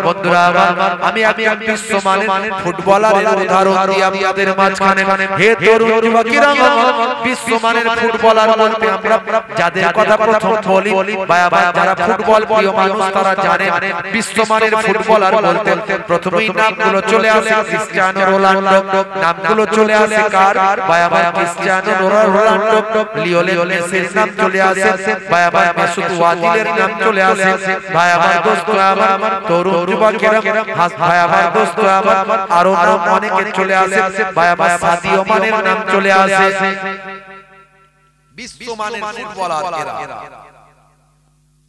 বন্ধুরা আমি একজন বিশ্বমানের ফুটবলারের উদাহরণ দিই আপনাদের মাঝখানে। হে তরুণ যুবকেরা, বিশ্বমানের ফুটবলার বলতে আমরা যাদের কথা প্রথম বলি, যারা ফুটবল প্রিয় মানুষ তারা জানে বিশ্বমানের ফুটবলার বলতে প্রথমেই নামগুলো চলে আসে ক্রিস্টিয়ানো রোনাল্ডো, নামগুলো চলে আসে কার? ক্রিস্টিয়ানো রোনাল্ডো, লিওনেল মেসির নাম চলে আসে, মেসুত ওয়াজিলের নাম চলে আসে। ভাই আমার দোস্ত আমার তরুণ যুবকেরা, ভাই আমার দোস্ত আমার আরো নাম অনেকে চলে আসে। ভাই আমার সাদিও মানের নাম চলে আসে। বিশ্বমানের ফুটবলার এরা।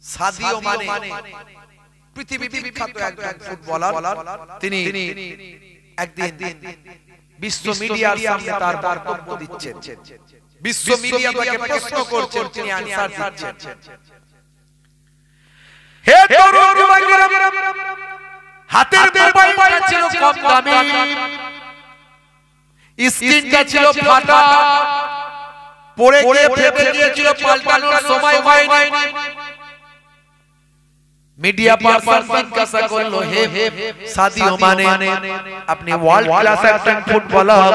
সাদিও মানে পৃথিবী বিখ্যাত একজন ফুটবলার। তিনি একদিন বিশ্ব মিডিয়ার সামনে তার বক্তব্য দিচ্ছেন। বিশ্ব মিডিয়া তাকে প্রশ্ন করছেন, তিনি আনসার দিচ্ছেন। হে তরুণ যুবকেরা, হাতের মোবাইলটা ছিল কম দামি, স্ক্রিনটা ছিল ফাটা, পড়ে গিয়ে ফেটে গিয়েছিল, পাল্টানোর সময় হয়নি। মিডিয়া পারসন জিজ্ঞাসা করলো, হে সাদিও মানে আপনি ওয়ার্ল্ড ক্লাস একজন ফুটবলার,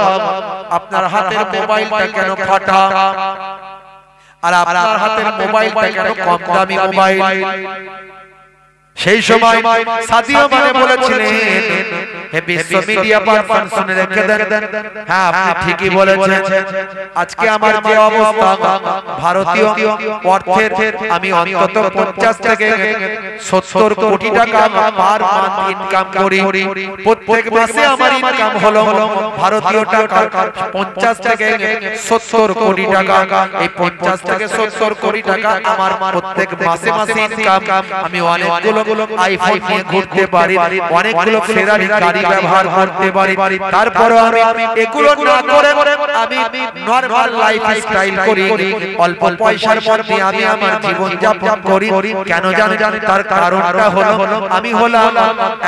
আপনার হাতের মোবাইলটা কেন ফাটা, আর আপনার হাতের মোবাইলটা কেন কম দামি মোবাইল? সেই সময় সাদিও মানে বলেছিলেন, হে বিশ্ব মিডিয়া পারসন শুনে রেখে দেন, হ্যাঁ আপনি ঠিকই বলেছেন। আজকে আমার যে অবস্থা, ভারতীয় অর্থের আমি অন্তত 50 থেকে 70 কোটি টাকা পার মান্থ ইনকাম করি। প্রত্যেক মাসে আমার ইনকাম হলো ভারতীয় টাকা 50 থেকে 70 কোটি টাকা। এই 50 থেকে 70 কোটি টাকা আমার প্রত্যেক মাসে মাসে ইনকাম। আমি অনেকগুলো আইফোন নিয়ে ঘুরতে পারি, অনেকগুলো ফেরারি গাড়ি ব্যবহার করতে পারি, তারপরে আমি এগুলো না করে আমি নরমাল লাইফ স্টাইল করি, অল্প পয়সার মধ্যে আমি আমার জীবন যাপন করি। কেন জানেন? তার কারণটা হলো আমি হলাম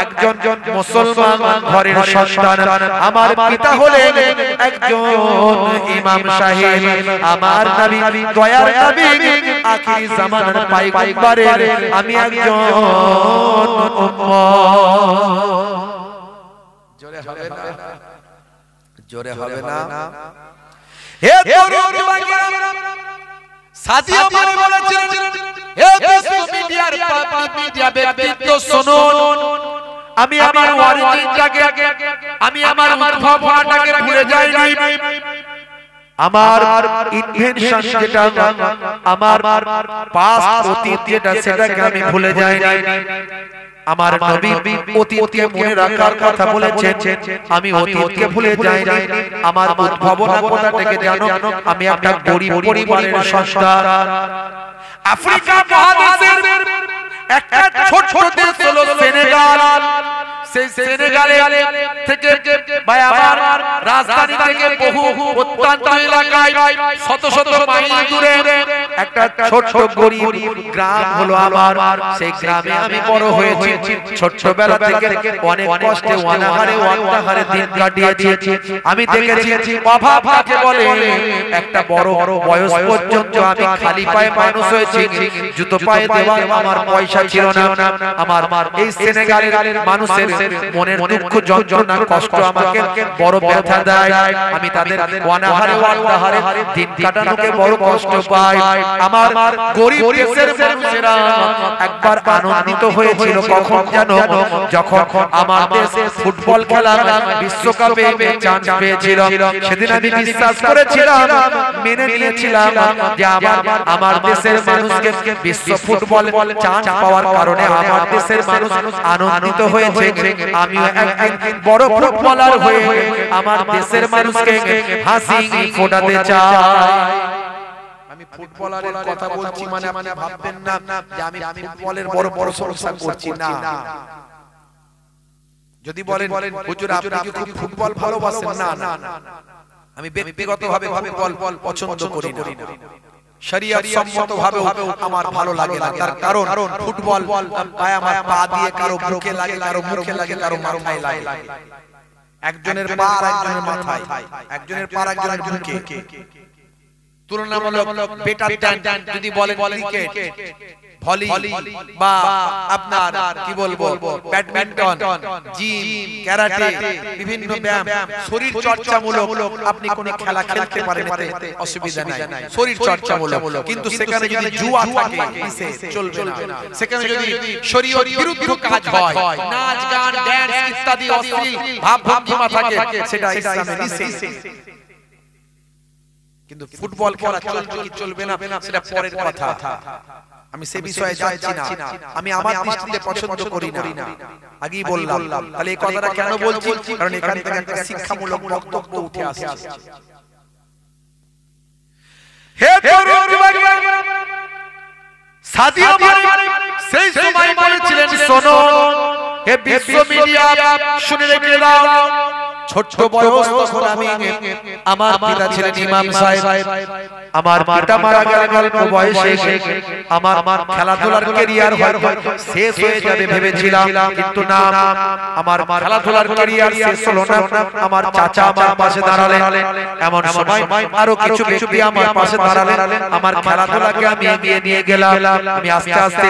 একজন মুসলমান ঘরের সন্তান। আমার পিতা হলেন একজন ইমাম সাহেব, আমার নবী দয়ার নবী আখির জামানার পয়গম্বরের আমি একজন জোরে হবে না, জোরে হবে না। হে তরুণ যুবকেরা, সাদিও মানে বলেছিলেন, হে বিশ্ব মিডিয়ার মিডিয়া ব্যক্তিত্ব শুনুন, আমি আমার অরিজিনটাকে, আমি আমার উদ্ভাবনাটাকে ভুলে যাইনি। আমার ইনভেনশন যেটা, আমার পাস্ট অতীত যেটা, সেটাকে আমি ভুলে যাইনি। আমার নবী অতীতকে মনে রাখার কথা বলেছেন, আমি অতীতকে ভুলে যাইনি। আমার উদ্ভাবনা কথাটাকে জানো, আমি একটা গরিব পরিবারের সন্তান। আফ্রিকা মহাদেশের একটা ছোট দেশ হলো সেনেগাল। সেই সেনেগালে থেকে ভাই আমার রাজধানী থেকে বহু প্রত্যন্ত এলাকায় শত শত মাইল দূরে একটা ছোট গরিব গ্রাম হলো আমার। সেই গ্রামে আমি বড় হয়েছি। ছোটবেলা থেকে অনেক কষ্টে অনাহারে অত্যাহারে দিন কাটিয়েছি। আমি দেখেছি অভাব কাকে বলে। একটা বড় বয়স পর্যন্ত আমি খালি পায়ে মানুষ হয়েছি, জুতো পায়ে দেওয়ার আমার পয়সা ছিল না। আমার এই সেনেগালের মানুষের মনের দুঃখ যন্ত্রণা কষ্ট আমাকে বড় ব্যথা দেয়। আমি তাদের অনাহারে অত্যাহারে দিন কাটানোকে বড় কষ্ট পাই। আমার গরিব দেশের মানুষেরা একবার আনন্দিত হয়েছিল কখন জানো? যখন আমার দেশ ফুটবল খেলার বিশ্বকাপে চান্স পেয়েছিল। সেদিন আমি বিশ্বাস করেছিলাম, মেনে নিয়েছিলাম যে আমার দেশের মানুষকে বিশ্ব ফুটবল চান্স পাওয়ার কারণে আমার দেশের মানুষ আনন্দিত হয়েছে। আমিও একদিন বড় ফুটবলার হয়ে আমার দেশের মানুষকে হাসি ফোটাতে চাই। আমি ফুটবলারের কথা বলছি মানে আপনি ভাববেন না যে আমি ফুটবলের বড় বড় প্রশংসা করছি না। যদি বলেন হুজুর আপনি কি খুব ফুটবল ভালোবাসেন? না না, আমি ব্যক্তিগতভাবে ফুটবল পছন্দ করি না। শরিয়ত সম্মতভাবে আমার ভালো লাগে না। তার কারণ ফুটবল পায় আমার পা দিয়ে কারো বুকে লাগে, কারো মুখে লাগে, কারো মাথায় লাগে। একজনের পা আর একজনের মাথায়, একজনের পা আর একজনের বুকে। তুলনামূলক বেটার টাইম যদি বলেন ক্রিকেট, ভলি বা আপনার কি বলবো ব্যাডমিন্টন, জিম, ক্যারাটে, বিভিন্ন ব্যায়াম, শরীর চর্চামূলক আপনি কোন খেলা খেলতে পারেন, এতে অসুবিধা নাই, শরীর চর্চামূলক। কিন্তু সেখানে যদি জুয়া থাকে চলবে না। সেখানে যদি শরীয়ত বিরুদ্ধ কাজ হয়, নাচ গান ড্যান্স ইত্যাদি অশ্লীল ভাব ভঙ্গিমা থাকে, সেটা ইসলামে নিষেধ। কিন্তু ফুটবল খেলা চলবে কি চলবে না সেটা পরের কথা, আমি সে বিষয়ে যাচ্ছি না। আমি আমার দৃষ্টিতে পছন্দ করি না, আগেই বললাম। তাহলে এই কথাটা কেন বলছি? কারণ এখান থেকে একটা শিক্ষামূলক বক্তব্য উঠে আসছে। হে তরুণ যুবকেরা, সাদিয়া মালিক সেই সময় বলেছিলেন, শোনো হে বিশ্ব মিডিয়া, শুনে রেখে দাও, ছোট্ট বয়স তখন আমি, আমার পিতা ছিলেন ইমাম সাহেব, আমার পিতা মারা গেলেন অল্প বয়সে, আমার খেলাধুলার ক্যারিয়ার হয়তো শেষ হয়ে যাবে ভেবেছিলাম, কিন্তু না, আমার খেলাধুলার ক্যারিয়ার শেষ হলো না। আমার চাচা আমার পাশে দাঁড়ালেন, এমন সময় আরো কিছু ব্যক্তি আমার পাশে দাঁড়ালেন, আমার খেলাধুলাকে আমি এগিয়ে নিয়ে গেলাম। আমি আস্তে আস্তে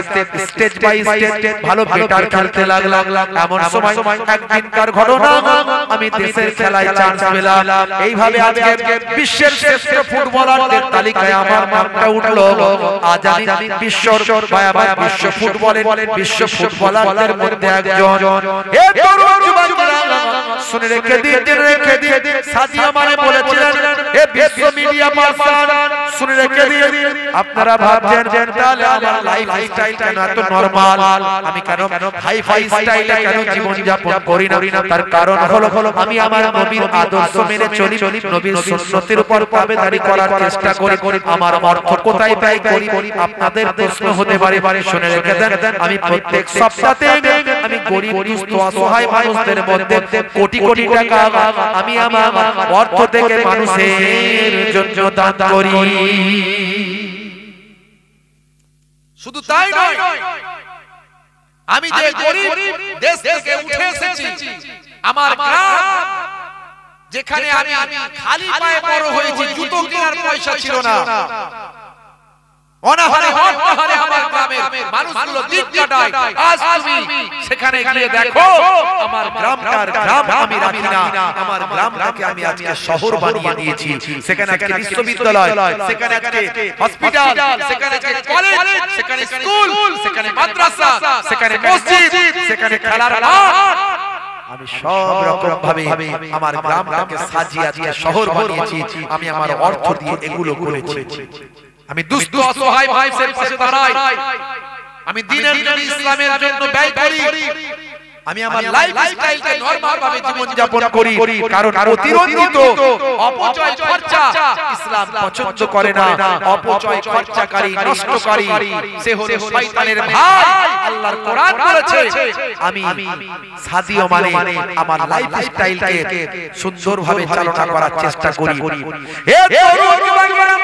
স্টেজ বাই স্টেজ ভালো বেটার খেলতে লাগলাম। এমন সময় একদিনকার ঘটনা, আমি দেশের খেলায় চান্স পেলাম। এইভাবে আজকে বিশ্বের শ্রেষ্ঠ ফুটবলারদের তালিকায় আমার নামটা উঠলো। আজ আমি বিশ্ব ফুটবলারদের মধ্যে একজন। হে তরুণ যুবকেরা, শুনে রেখে দিন, সাদিয়া মানে বলেছিলেন, হে বিশ্ব মিডিয়া পারসন, শুনে রেখে দিন, আপনারা ভাবছেন তাহলে আমার লাইফ স্টাইল কেন এত নরমাল, আমি কেন হাই ফাই স্টাইলে কেন জীবন যাপন করি না? তার কারণ হলো আমি আমার নবীর আদর্শ মেনে চলি, নবীর সুন্নতের উপর তাবেদারি করার চেষ্টা করি। আমার অর্থ কোথায় ব্যয় করি? আপনাদের প্রশ্ন হতে পারে, শুনে রেখে দেন, আমি প্রত্যেক সপ্তাহে আমি গরিব দুস্থ অসহায় মানুষদের মধ্যে কোটি কোটি টাকা আমি আমার অর্থ থেকে মানুষের জন্য দান করি। শুধু তাই নয়, আমি যে গরিব দেশ থেকে উঠে এসেছি, আমার গ্রাম যেখানে আমি খালি পায়ে বড় হয়েছি, জুতো কেনার পয়সা ছিল না, অনাহারে অনাহারে আমার গ্রামের মানুষগুলো দিন কাটায়। আজ তুমি সেখানে গিয়ে দেখো, আমার গ্রামটার গ্রাম আমি রাখি না, আমার গ্রামটাকে আমি আজকে শহর বানিয়ে দিয়েছি। সেখানে একটা বিশ্ববিদ্যালয়, সেখানে একটা হসপিটাল, সেখানে একটা কলেজ, সেখানে স্কুল, সেখানে মাদ্রাসা, সেখানে মসজিদ, সেখানে খেলার মাঠ, আমি সব রকম ভাবে আমার গ্রামটাকে সাজিয়ে আজকে শহর বানিয়েছি। আমি আমার অর্থ দিয়ে এগুলো করেছি। আমি দুস্থ অসহায় ভাইদের পাশে দাঁড়াই, আমি দ্বীনের জন্য ইসলামের জন্য ব্যয় করি, আমি আমার লাইফস্টাইলকে নরমাল ভাবে জীবন যাপন করি। কারণ অতিরঞ্জিত অপচয় খরচা ইসলাম পছন্দ করে না। অপচয় খরচাকারী, নষ্টকারী সে হলো শয়তানের ভাই। আল্লাহর কোরআন বলেছে, আমি সাদিয়া মানে আমার লাইফস্টাইলকে সুন্দরভাবে চালনা করার চেষ্টা করি। হে তরুণ যুবকেরা,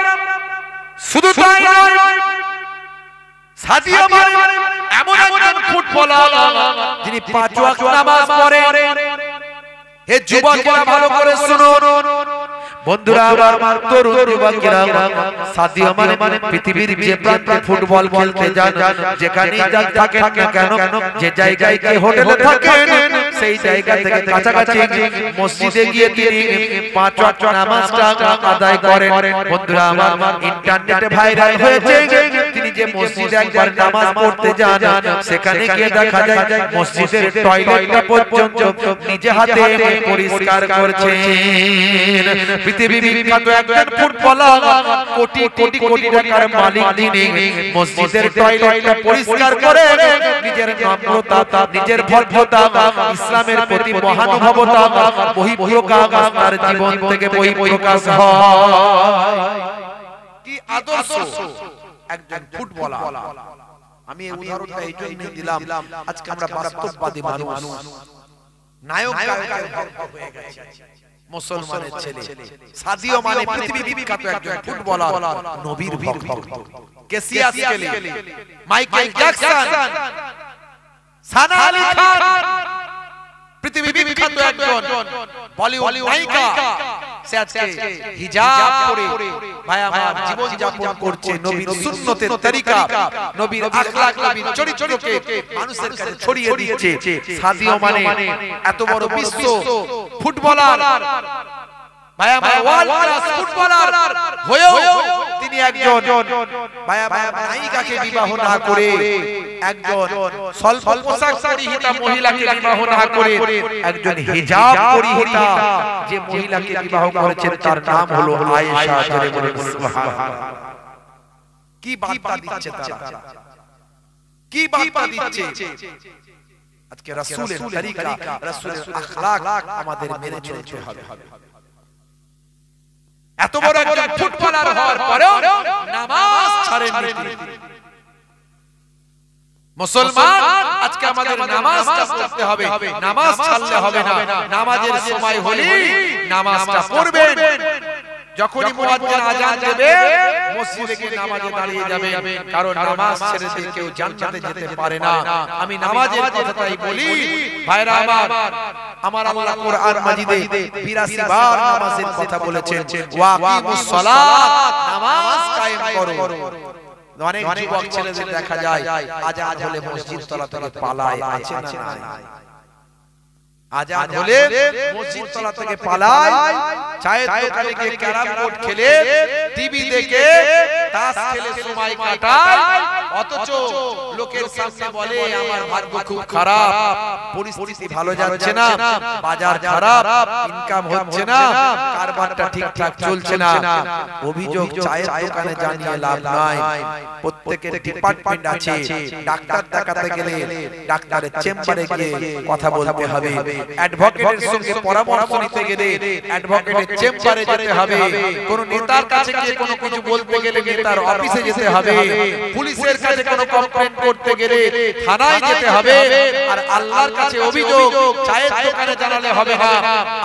শুধু তাই নয়, সাদিয়া মানে এমন একজন ফুটবলার যিনি 5 ওয়াক্ত নামাজ পড়েন। হে যুবকেরা, ভালো করে শুনুন বন্ধুরা, আমার তরুণ যুবকেরা, সাদিয়া মানে পৃথিবীর যে প্রান্তে ফুটবল খেলতে যান, যেখানে যান থাকেন না কেন, যে জায়গায় কি হোটেলে থাকেন, সেই জায়গা থেকে কাছাকাছি মসজিদে গিয়ে তিনি 5 ওয়াক্ত নামাজটা আদায় করেন। বন্ধুরা আমার, ইন্টারনেটে ভাইরাল হয়েছে তিনি যে মসজিদে একবার নামাজ পড়তে যান, সেখানে গিয়ে দেখা যায় মসজিদের টয়লেটটা পর্যন্ত নিজে হাতে পরিষ্কার করছেন। পৃথিবীর বিখ্যাত একজন ফুটবলার, কোটি কোটি কোটি টাকার মালিক, তিনি মসজিদের টয়লেটটা পরিষ্কার করে নিজের নম্রতা, নিজের ভদ্রতা, ইসলামের প্রতি মহানুভবতা বহিঃপ্রকাশ তার জীবন থেকে বহিঃপ্রকাশ হয়। কি আদর্শ একজন ফুটবলার! আমি এই উদাহরণটা এই জন্য দিলাম, আজকে আমরা বাস্তববাদী মানুষ, নায়ক গায়কের ভক্ত হয়ে গেছে মুসলমানের ছেলে। সাদিয়া মানে পৃথিবী বিখ্যাত একজন ফুটবলার, নবীর ভক্ত। কেসিয়াস কেলি, মাইকেল জ্যাকসন, সানা আলী খান, পৃথিবী বিখ্যাত একজন বলিউড নায়িকা সে আজকে হিজাব পরে ভাই আমার জীবন যাপন করছে, নবীর সুন্নতের তরিকা, নবীর আখলাক, নবীর চরিত্রকে মানুষের কাছে ছড়িয়ে দিচ্ছে। সাদিও মানে এত বড় বিশ্ব ফুটবলার, ভাই আমার ওয়ার্ল্ড ক্লাস ফুটবলার হয়েও তিনি একজন ভাই আমার নায়িকাকে বিবাহ না করে, একজন স্বল্প পোশাক পরিহিতা মহিলাকে বিবাহ না করে, একজন হিজাব পরিহিতা যে মহিলাকে বিবাহ করেছেন তার নাম হলো আয়েশা। জোরে বলুন সুবহানাল্লাহ। কি বার্তা দিচ্ছে তারা, কি বার্তা দিচ্ছে? আজকে রাসূলের তরিকা, রাসূলের আখলাক আমাদের মেনে চলতে হবে। এত বড় একজন ফুটবলার হওয়ার পরেও নামাজ ছাড়েননি মুসলমান। আজকে আমাদের নামাজটা পড়তে হবে, নামাজ ছাড়লে হবে না। নামাজের সময় হলেই নামাজটা পড়বেন। যখনই মুয়াজ্জিন আযান দেবে মসজিদে গিয়ে নামাজে দাঁড়িয়ে যাবেন, কারণ নামাজ ছেড়ে দিয়ে কেউ জান্নাতে যেতে পারে না। আমি নামাজের কথাটাই বলি ভাইরা আমার। আমার আল্লাহ কোরআন মাজিদে ৮২ বার নামাজের কথা বলেছেন। ওয়া আকিমুস সালাত, নামাজ কায়েম করো। অনেক যুবক ছেলেদের দেখা যায় আযান হলে মসজিদ তলা থেকে পালায়, আছে না নাই? আযান হলে মসজিদ তলা থেকে পালায়, চায়ের দোকানে গিয়ে ক্যারাম বোর্ড খেলে, টিভি দেখে, তাস খেলে সময় কাটায়। অথচ লোকের সামনে বলে আমার ভাগ্য খুব খারাপ, পরিস্থিতি ভালো যাচ্ছে না, বাজার খারাপ, ইনকাম হচ্ছে না, কারবারটা ঠিকঠাক চলছে না। অভিযোগ চায়ের দোকানে জানিয়ে লাভ নাই। প্রত্যেকের ডিপার্টমেন্ট আছে। ডাক্তার দেখাতে গেলে ডাক্তারের চেম্বারে গিয়ে কথা বলতে হবে, অ্যাডভোকেটের সঙ্গে পরামর্শ নিতে গেলে অ্যাডভোকেটের চেম্বারে যেতে হবে, কোন নেতার কাছে গিয়ে কোনো কিছু বলতে গেলে নেতার অফিসে যেতে হবে, পুলিশের কাছে কোনো কমপ্লেইন করতে গেলে থানায় যেতে হবে। আর আল্লাহর কাছে অভিযোগ চায়ের দোকানে জানালে হবে না।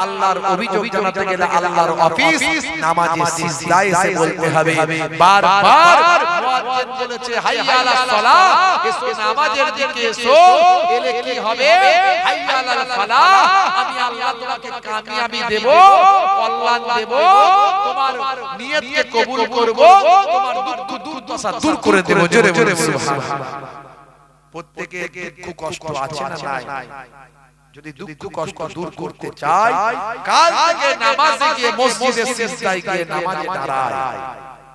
আল্লাহর অভিযোগ জানাতে গেলে আল্লাহর অফিস নামাজে সিজদায় এসে বলতে হবে। বারবার মুয়াজ্জিন বলেছে হাইয়া আলাস সালাহ, এসো নামাজের দিকে এসো। এলে কি হবে? হাইয়া আলাল ফালাহ, আমি আল্লাহ তোমাকে কামিয়াবি দেব, কল্যাণ দেব, তোমার নিয়তকে কবুল করব, তোমার দুঃখ দুর্দশা দূর করে দেব। জোরে জোরে সুবহানাল্লাহ। প্রত্যেকের দুঃখ কষ্ট আছে না নাই? যদি দুঃখ কষ্ট দূর করতে চাই, কাল থেকে নামাজে গিয়ে মসজিদে সিজদায় গিয়ে নামাজে দাঁড়ায়,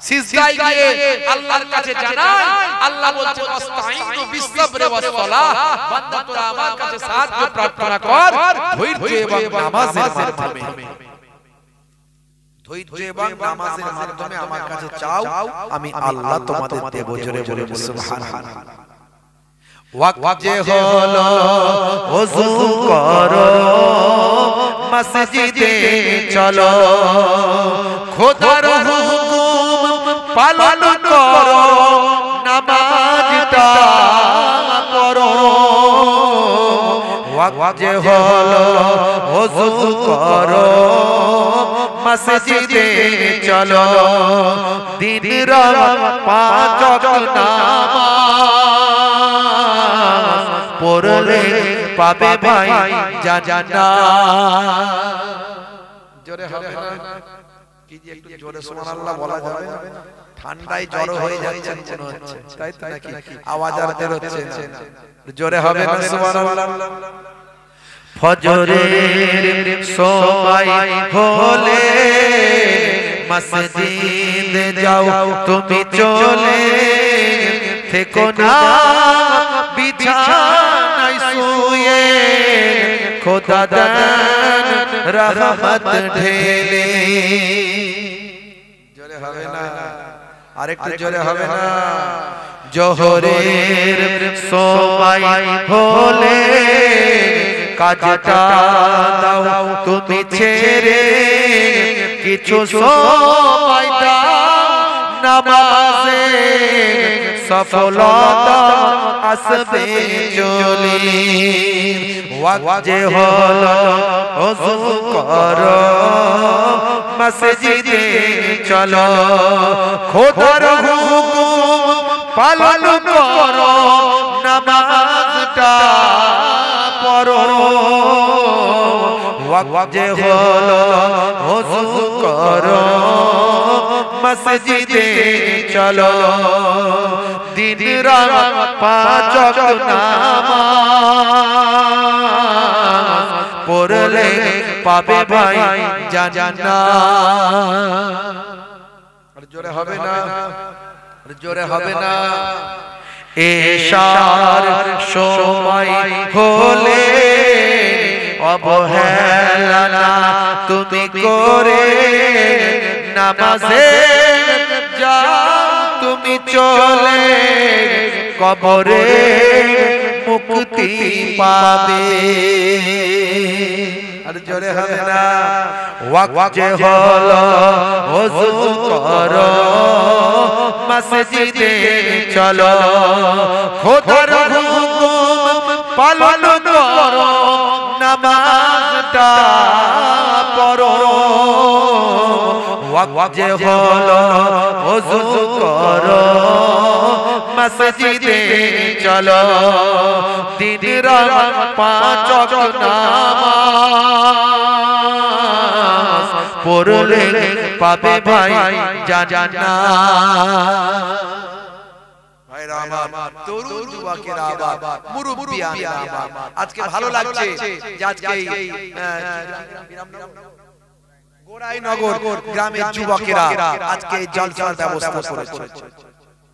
সিজদায় গিয়ে আল্লাহর কাছে জানাই। আল্লাহ বলছেন আস্তাইনু বিসসাবরি ওয়াস সালাহ, বান্দা তোরা আমার কাছে সাহায্য প্রার্থনা কর ধৈর্য এবং নামাজের মাধ্যমে। ধৈর্য এবং নামাজের মাধ্যমে আমার কাছে চাও, আমি আল্লাহ তোমাদের দেব। জোরে বলে সুবহানাল্লাহ। ওয়াক্ত যে হলো ওযু করো, মসজিদে চলো, খোদার হুকুম পালন করো, নামাজটা পড়ো। ওয়াক্ত যে হলো ওযু করো, মসজিদে চলো, দিন রাত পাঁচ ওয়াক্ত নামাজ পড়লে পাবে ভাই জান্নাত। জোরে হবে না? কি যে একটু জোরে সুবহানাল্লাহ বলা যাবে? ঠান্ডায় জ্বর হয়ে যাচ্ছে মনে হচ্ছে, তাই তো নাকি? আওয়াজ আর বের হচ্ছে না। জোরে হবে না সুবহানাল্লাহ? ফজরের সময় হলে মসজিদে যাও তুমি চলে, থেকো না বিছানায় শুয়ে, খোদা দেন রহমত ঢেলে। জোরে হবে না? আরেকটু জোরে হবে না? জোহরের সময় হলে কাজটা দাও তুমি ছেড়ে, কিছু সময় দাও নামাজে, সফলতা আসবে চলে। ওয়াক্ত যে হলো ওযু করো, মসজিদে চলো, খোদার হুকুম পালন করো, নামাজটা পড়ো। ওয়াক্ত যে হলো ওযু করো মসজিদে চলো দিন রাত পাঁচ ওয়াক্ত নামাজ পড়লে পাবে ভাই জান্নাত। আর জোরে হবে না, আর জোরে হবে না। এশার সময় হলে অবহেলা না তুমি করে নামাজে যাও তুমি চলে কবরে মুক্তি পাবে। আর জোরে হবে না। ওয়াক্ত যে হলো ওযু করো মসজিদে চলো খোদার হুকুম পালন করো নামাজটা পড়ো। ওয়াক্ত যে হলো ওযু করো মসজিদে চলো দিন রাত পাঁচ ওয়াক্ত নামাজ পড়লে পাবে ভাই জান্নাত। ভাইরা আমার, তরুণ যুবকেরা আবার মুরব্বিয়ানেরা আবার, আজকে ভালো লাগছে যে আজকে গোড়াইনগর গ্রামের যুবকেরা আজকে জলসার ব্যবস্থা করেছে,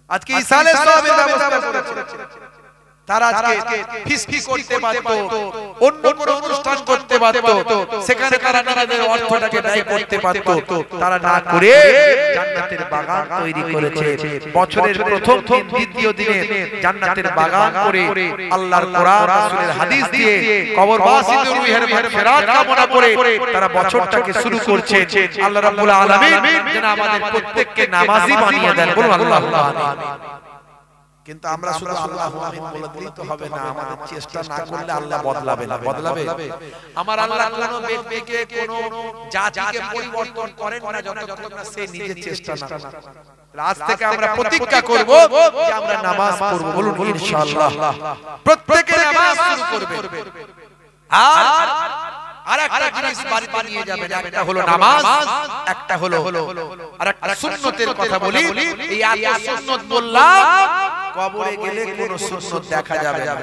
আজকে ইসালে সওয়াবের ব্যবস্থা করেছে। তারা আজকে ফিসফিস করতে পারতো, অন্য কোনো অনুষ্ঠান করতে পারতো, সেখানে তারা নিজেদের অর্থটাকে ব্যয় করতে পারতো, তারা না করে জান্নাতের বাগান তৈরি করেছে। বছরের প্রথম দিন দ্বিতীয় দিনে জান্নাতের বাগান করে আল্লাহর কোরআন রাসূলের হাদিস দিয়ে কবরবাসীদের রূহের মাগফিরাত কামনা করে তারা বছরটাকে শুরু করছে। আল্লাহ রাব্বুল আলামিন যেন আমাদের প্রত্যেককে নামাজি বানিয়ে দেন, বলুন আল্লাহুম্মা আমিন। কিন্তু আমরা শুধু আল্লাহু আমিন বলে দিলেই তো হবে না, আমাদের চেষ্টা না করলে আল্লাহ বদলাবে না। বদলাবে আমার আল্লাহ কোনো ব্যক্তিকে কোনো জাতিকে পরিবর্তন করেন না যতক্ষণ না সে নিজে চেষ্টা না করে। আজ থেকে আমরা প্রতিজ্ঞা করব যে আমরা নামাজ পড়ব, বলুন ইনশাআল্লাহ। প্রত্যেকে নামাজ শুরু করবে। আর আরেকটা জিনিস বাড়িতে নিয়ে যাবেন, একটা হলো নামাজ, একটা হলো আর একটা সুন্নতের কথা বলি। এই এত সুন্নত বললাম, কবরে গেলে কোনো সুন্নত দেখা যাবে না,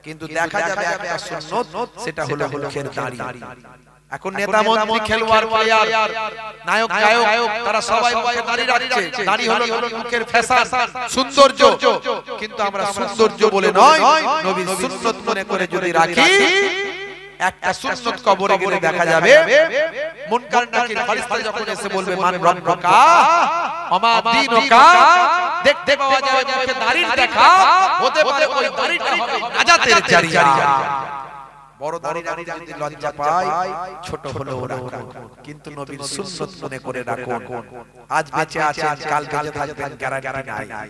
কিন্তু দেখা যাবে একটা সুন্নত, সেটা হলো মুখের দাড়ি। এখন নেতা মন্ত্রী খেলোয়াড় প্লেয়ার নায়ক গায়ক তারা সবাই মুখে দাড়ি রাখছে, দাড়ি হলো মুখের ফ্যাশন সৌন্দর্য, কিন্তু আমরা সৌন্দর্য বলে নয় নবীর সুন্নত মনে করে যদি রাখি, একটা সুন্নত কবরে গেলে দেখা যাবে। মুনকার নাকির ফেরেশতা যখন এসে বলবে মান রব্বুকা ওমা দীনুকা, দেখতে পাওয়া যাবে মুখে দাড়ি দেখা, হতে পারে ওই দাড়িটা হবে নাজাতের জারিয়া। বড় দাড়ি যদি লজ্জা পায়, ছোট হলেও রাখুন, কিন্তু নবীর সুন্নত মনে করে রাখুন। আজ বেঁচে আছেন, কাল বেঁচে থাকবেন গ্যারান্টি নাই,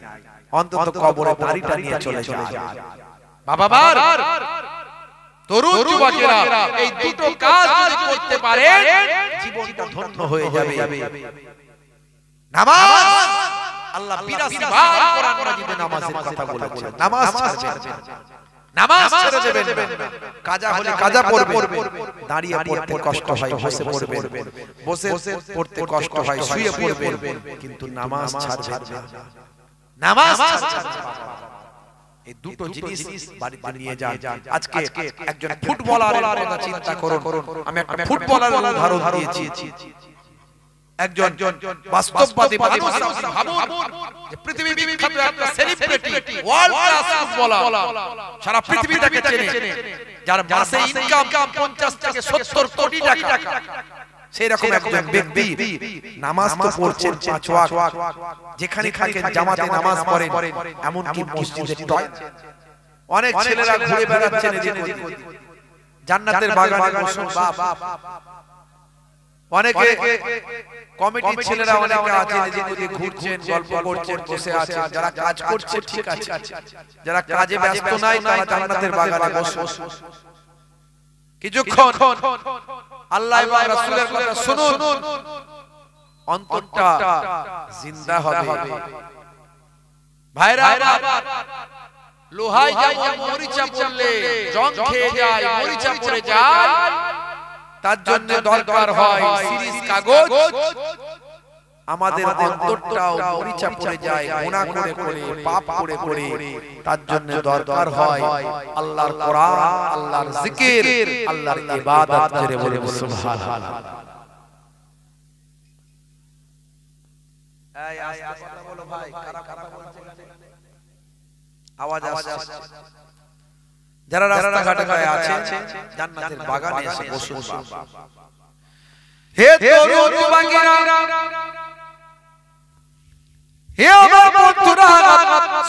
অন্তত কবরে দাড়িটা নিয়ে চলে যান। বাবার তরুণ যুবকেরা এই দুটো কাজ যদি করতে পারে, জীবনটা ধন্য হয়ে যাবে। নামাজ, আল্লাহ 82 বার কোরআন মাজিদে নামাজের কথা বলেছেন। নামাজ ছাড়বেন, নামাজ ছেড়ে দেবেন না। কাজা হলে কাজা পড়বেন, দাঁড়িয়ে পড়তে কষ্ট হয় বসে পড়বেন, বসে পড়তে কষ্ট হয় শুয়ে পড়বেন, কিন্তু নামাজ ছাড়বেন না। নামাজ ছাড়বেন। এই দুটো জিনিস বাড়িতে নিয়ে যান। আজকে একজন ফুটবলারের কথা চিন্তা করুন, আমি একটা ফুটবলারের উদাহরণ দিয়েছি। একজন বাস্তববাদী মানুষ, ভাবুন যে পৃথিবী বিখ্যাত একটা সেলিব্রিটি, ওয়ার্ল্ড ক্লাস ফুটবলার, সারা পৃথিবী তাকে চেনে, যার মাসে ইনকাম 50 থেকে 70 কোটি টাকা। সেই রকম একজন ব্যক্তি নামাজ তো পড়ছেন 5 ওয়াক্ত, যেখানে থাকেন জামাতে নামাজ পড়েন, এমন কি মসজিদে টয়। অনেক ছেলেরা ঘুরে বেড়াচ্ছেন এদিকে জান্নাতের বাগানে বসুন। অনেকে কমিটির ছেলেরা অনেকে আছেন এদিকে ঘুরছেন, গল্প করছেন, বসে আছেন। যারা কাজ করছে ঠিক আছে, যারা কাজে ব্যস্ত নাই তারা জান্নাতের বাগানে বসুন। কিছুক্ষণ আল্লাহ এবং রাসূলের কথা শুনুন, অন্তরটা জিন্দা হবে। ভাইরা, লোহায় যেমন মরিচা পড়লে জং খেয়ে যায়, মরিচা পড়ে যায়, তার জন্য দরকার হয় সিরিজ কাগজ। আমাদের অন্তরটাও মরিচা পড়ে যায় গুনাহ করে করে পাপ করে করে, তার জন্য দরকার হয় আল্লাহর কোরআন, আল্লাহর জিকির, আল্লাহর ইবাদত করে বলে সুবহানাল্লাহ। এই আস্তে কথা বলো ভাই, কারা কথা বলছে আওয়াজ আসছে। যারা রাস্তাঘাটে আছে জান্নাতের বাগানে এসে বসুন। হে তরুণ যুবকেরা, হে আমার বন্ধুরা,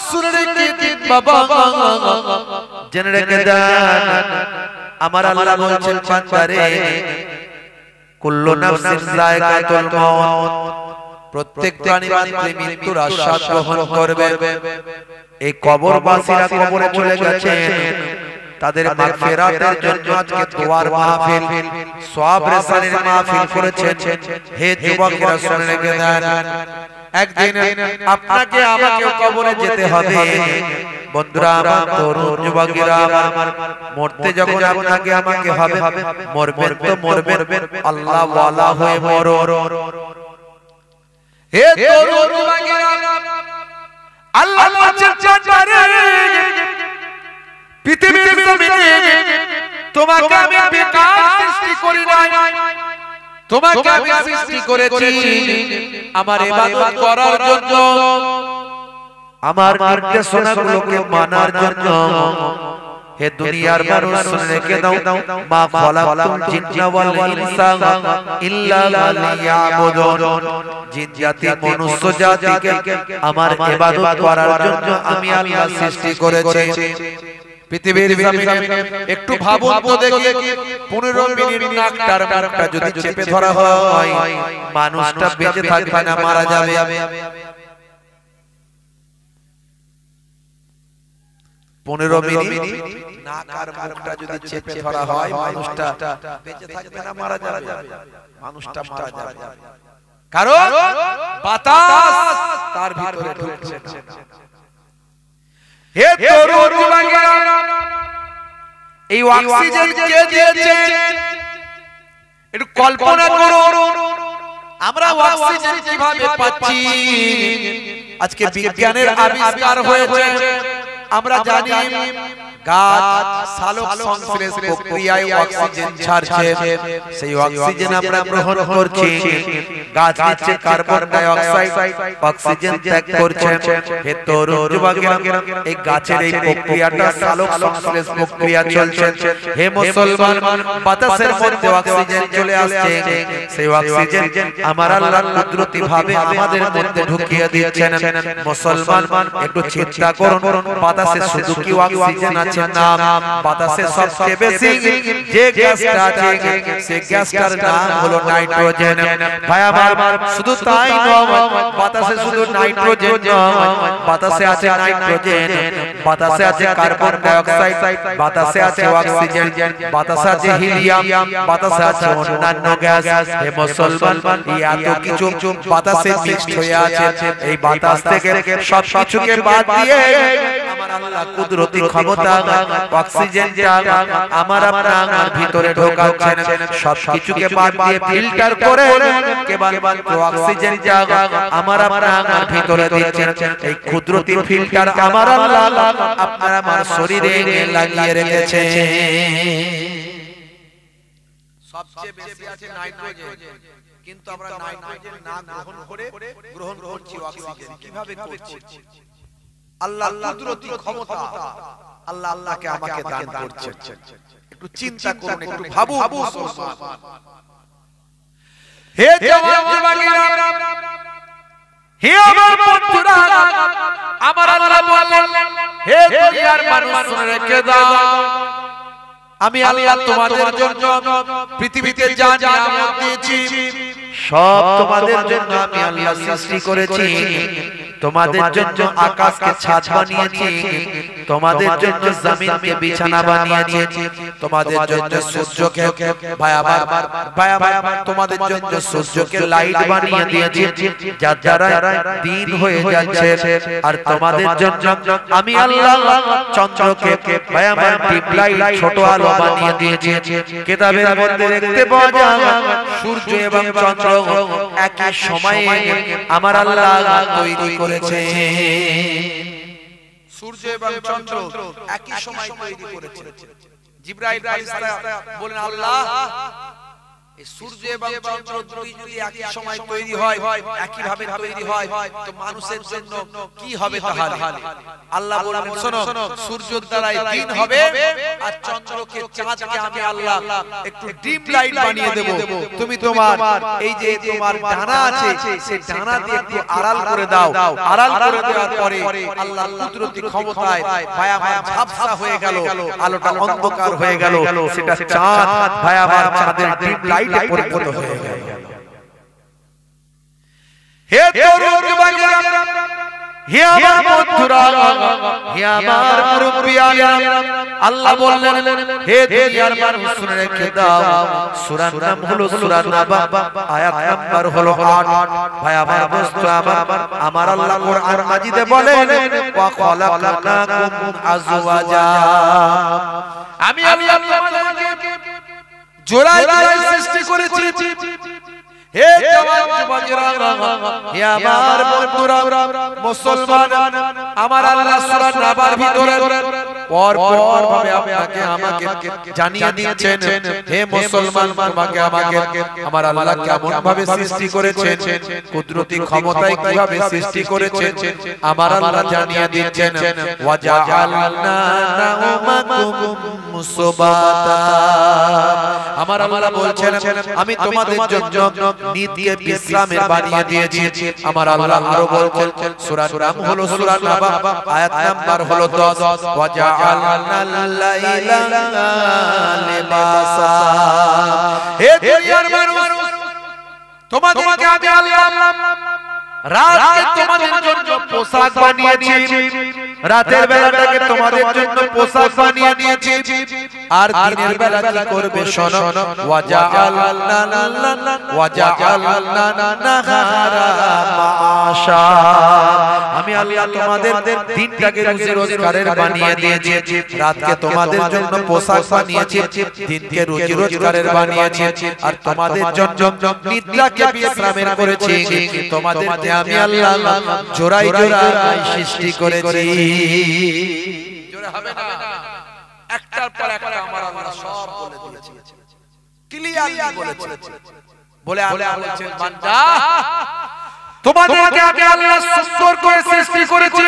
শুনে রেখে দিন বাবা, জেনে রেখে দেন আমার আল্লাহ বলছেন বান্দারে কুল্লু নাফসিন যায়কাতুল মাউত, প্রত্যেক প্রাণী মাত্র মৃত্যুর আস্বাদ গ্রহণ করবে। এই কবরবাসীরা কবরে চলে গেছেন, তাদের মাগফিরাতের জন্য আজকে দোয়ার মাহফিল, সওয়াব রেসানির মাহফিল করেছেন। হে যুবকেরা শুনে রেখে দেন, একদিন আপনাকে আমাকে কবরে যেতে হবে। বন্ধুরা আমার, তরুণ যুবকেরা আমার, মরতে যখন আপনাকে আমাকে হবে, মরবেন তো মরবেন আল্লাহ ওয়ালা হয়ে মরো। হে তরুণ যুবকেরা, আল্লাহ বলছেন পৃথিবীর জমিনে তোমাকে আমি বেকার সৃষ্টি করি নাই, তোমাকে আমি সৃষ্টি করেছি আমার ইবাদত করার জন্য, আমার নির্দেশনাগুলোকে মানার জন্য। হে দুনিয়ার মানুষ শুনে রেখে দাও, মা খালাকতুল জিন্না ওয়াল ইনসা ইল্লা লিয়াবুদুন, জিন জাতি মনুষ্য জাতিকে আমার ইবাদত করার জন্য আমি আল্লাহ সৃষ্টি করেছি। পৃথিবীর জমিনে একটু ভাবুন তো দেখি, 15 মিনিট নাকটার মুখটা যদি চেপে ধরা হয়, মানুষটা বেঁচে থাকবে না মারা যাবে? 15 মিনিট নাকার মুখটা যদি চেপে ধরা হয়, মানুষটা বেঁচে থাকবে না মারা যাবে? মানুষটা মারা যাবে, কারণ বাতাস তার ভিতরে ঢুকছে না। হে তরুণ যুবকেরা, এই অক্সিজেন কে দিয়েছে একটু কল্পনা করুন। আমরা অক্সিজেন কিভাবে পাচ্ছি? আজকে বিজ্ঞানের আবিষ্কার হয়েছে, আমরা জানি গাছ সালোক সংশ্লেষ প্রক্রিয়ায় অক্সিজেন ছাড়ছে, সেই অক্সিজেন আমরা গ্রহণ করছি। গাছ নিচ্ছে কার্বন ডাই অক্সাইড, অক্সিজেন ত্যাগ করছে। হে তরুণ যুবকেরা, এই গাছের এই প্রক্রিয়াটা সালোক সংশ্লেষ প্রক্রিয়া চলছে। হে মুসলমান, বাতাসের মধ্যে অক্সিজেন চলে আসছে, সেই অক্সিজেন আমার আল্লাহ কুদরতি ভাবে আমাদের মধ্যে ঢুকিয়ে দিচ্ছেন। মুসলমান একটু চিন্তা করুন, বাতাসে শুধু কি অক্সিজেন আছে? না, বাতাসে সবচেয়ে বেশি যে গ্যাসটা আছে সেই গ্যাসটার নাম হলো নাইট্রোজেন। ভাই আমার, শুধু তাই নয়, বাতাসে শুধু নাইট্রোজেন নয়, বাতাসে আছে নাইট্রোজেন, বাতাসে আছে কার্বন ডাই অক্সাইড, বাতাসে আছে অক্সিজেন, বাতাসে আছে হিলিয়াম, বাতাসে আছে অন্যান্য গ্যাস। হে মুসলমান, এই এত কিছু বাতাসে মিক্সড হয়ে আছে। এই বাতাস থেকে সবকিছুকে বাদ দিয়ে আমার আল্লাহ কুদরতি ক্ষমতা অক্সিজেনটা আমার আপনার ভিতরে ঢোকাচ্ছেন। সবকিছুকে বাদ দিয়ে ফিল্টার করে কেবলমাত্র অক্সিজেন যা আমার আপনার ভিতরে দিচ্ছেন। এই কুদরতি ফিল্টার আমার আল্লাহ আপনার আমার শরীরে লাগিয়ে রেখেছে। সবচেয়ে বেশি আছে নাইট্রোজেন, কিন্তু আমরা নাইট্রোজেন না গ্রহণ করে গ্রহণ করছি অক্সিজেন। কিভাবে করছি? আল্লাহ কুদরতি ক্ষমতা, আল্লাহ আল্লাহকে আমাকে দান করছেন। একটু চিন্তা করুন, একটু ভাবুন। হে জওয়ান যুবকেরা, হে আমার বন্ধুরা, আমার আল্লাহ বললেন, হে দুনিয়ার মানুষ শুনে রেখে দাও, আমি আল্লাহ তোমাদের জন্য পৃথিবীতে যা নিয়ামত দিয়েছি সব তোমাদের জন্য আমি আল্লাহ সৃষ্টি করেছি। তোমাদের জন্য আকাশকে ছাদ বানিয়েছি, তোমাদের জন্য জমিনকে বিছানা বানিয়েছি, তোমাদের জন্য সূর্যকে ভাই আমার তোমাদের জন্য সূর্যকে লাইট বানিয়ে দিয়েছি যার দ্বারা দিন হয়ে যাচ্ছে। আর তোমাদের জন্য আমি আল্লাহ চন্দ্রকে ভাই আমার ডিপ লাইট ছোট আলো বানিয়ে দিয়েছি। কিতাবের মধ্যে দেখতে পাওয়া যায় সূর্য এবং চন্দ্র একই সময়ে আমার আল্লাহ তৈরি করেছে। সূর্য এবং চন্দ্র একই সময় তৈরি করেছে। জিবরাইল আলাইহিস সালাম বলেন আল্লাহ এই সূর্য এবং চন্দ্র দুই যদি একই সময় তৈরি হয়, একই ভাবে তৈরি হয়, তো মানুষের জন্য কি হবে তাহলে? আল্লাহ বলেন শোনো, সূর্যের দ্বারাই দিন হবে আর চন্দ্রকে চাঁদকে আমি আল্লাহ একটু ডিম লাইট বানিয়ে দেব। তুমি তোমার এই যে তোমার ডানা আছে সেই ডানা দিয়ে একটু আড়াল করে দাও। আড়াল করে দেওয়ার পরে আল্লাহর কুদরতি ক্ষমতায় ভাই আমার ঝাপসা হয়ে গেল, আলোটা অন্ধকার হয়ে গেল, সেটা চাঁদ ভাই আমার চাঁদের ডিম লাইট পরিণত হয়ে গেল। হে তরুণ যুবকেরা, হে আমার বন্ধুরা, হে আমার মুরব্বিয়ারা, আল্লাহ বললেন হে দুনিয়ার মানুষ শুনে রেখে দাও, সূরার নাম হলো সূরা নাবা, আয়াত নাম্বার হলো ৮। ভাই আমার বস্তু আমার আল্লাহ কোরআন মাজিদে বলেন ওয়া খালাকনাকুম আজওয়াজা, আমি আল্লাহ তোমাদেরকে জোড়ায় জোড়ায় সৃষ্টি করেছি। হে জওয়ান যুবকেরা, হে আমার বন্ধুরা মুসলমান, আমার আল্লাহ সূরা নাবার ভিতরে পর পর ভাবে আপনাকে আমাকে জানিয়ে দিয়েছেন হে মুসলমান, তোমাকে আমাকে আমার আল্লাহ কেমন ভাবে সৃষ্টি করেছেন, কুদরতি ক্ষমতায় কিভাবে সৃষ্টি করেছেন আমার আল্লাহ জানিয়ে দিয়েছেন। ওয়া জাআলনা নাওমাকুম সুবাতা, আমার আল্লাহ বলছেন আমি তোমাদের জন্য নিত্যে বিশ্রামের বানিয়ে দিয়েছি। আমার আল্লাহ আরো বলছেন সূরার নাম হলো সূরা নাবা, আয়াত নাম্বার হলো 10, ওয়া জাআলনাল লাইলা লিবাসা। হে দুনিয়ার মানুষ, তোমাদেরকে আমি আল্লাহ রাতকে তোমাদের জন্য পোশাক বানিয়ে দিয়েছি, রাতের বেলাটাকে তোমাদের জন্য পোশাক বানিয়ে দিয়েছি। আর দিনের বেলা কি করবে শোনো, ওয়া জাআলনা নাহারা মাআশা, আমি আল্লাহ তোমাদের দিনটাকে রুজি রোজগারের বানিয়ে দিয়েছি, রাতকে তোমাদের জন্য পোশাক বানিয়েছি, দিনকে রুজি রোজগারের বানিয়েছি, আর তোমাদের জন্য নিদ্রাকে বিশ্রামের করেছি। তোমাদেরকে আমি আল্লাহ জোড়ায় জোড়ায় সৃষ্টি করেছি। জোড়া হবে না, একটার পর একটা আমার আল্লাহ সব বলে দিয়েছে, ক্লিয়ারলি বলেছে। বলে আল্লাহ বলেছেন বান্দা তোমাদেরকে আমি আল্লাহ সুন্দর করে সৃষ্টি করেছি।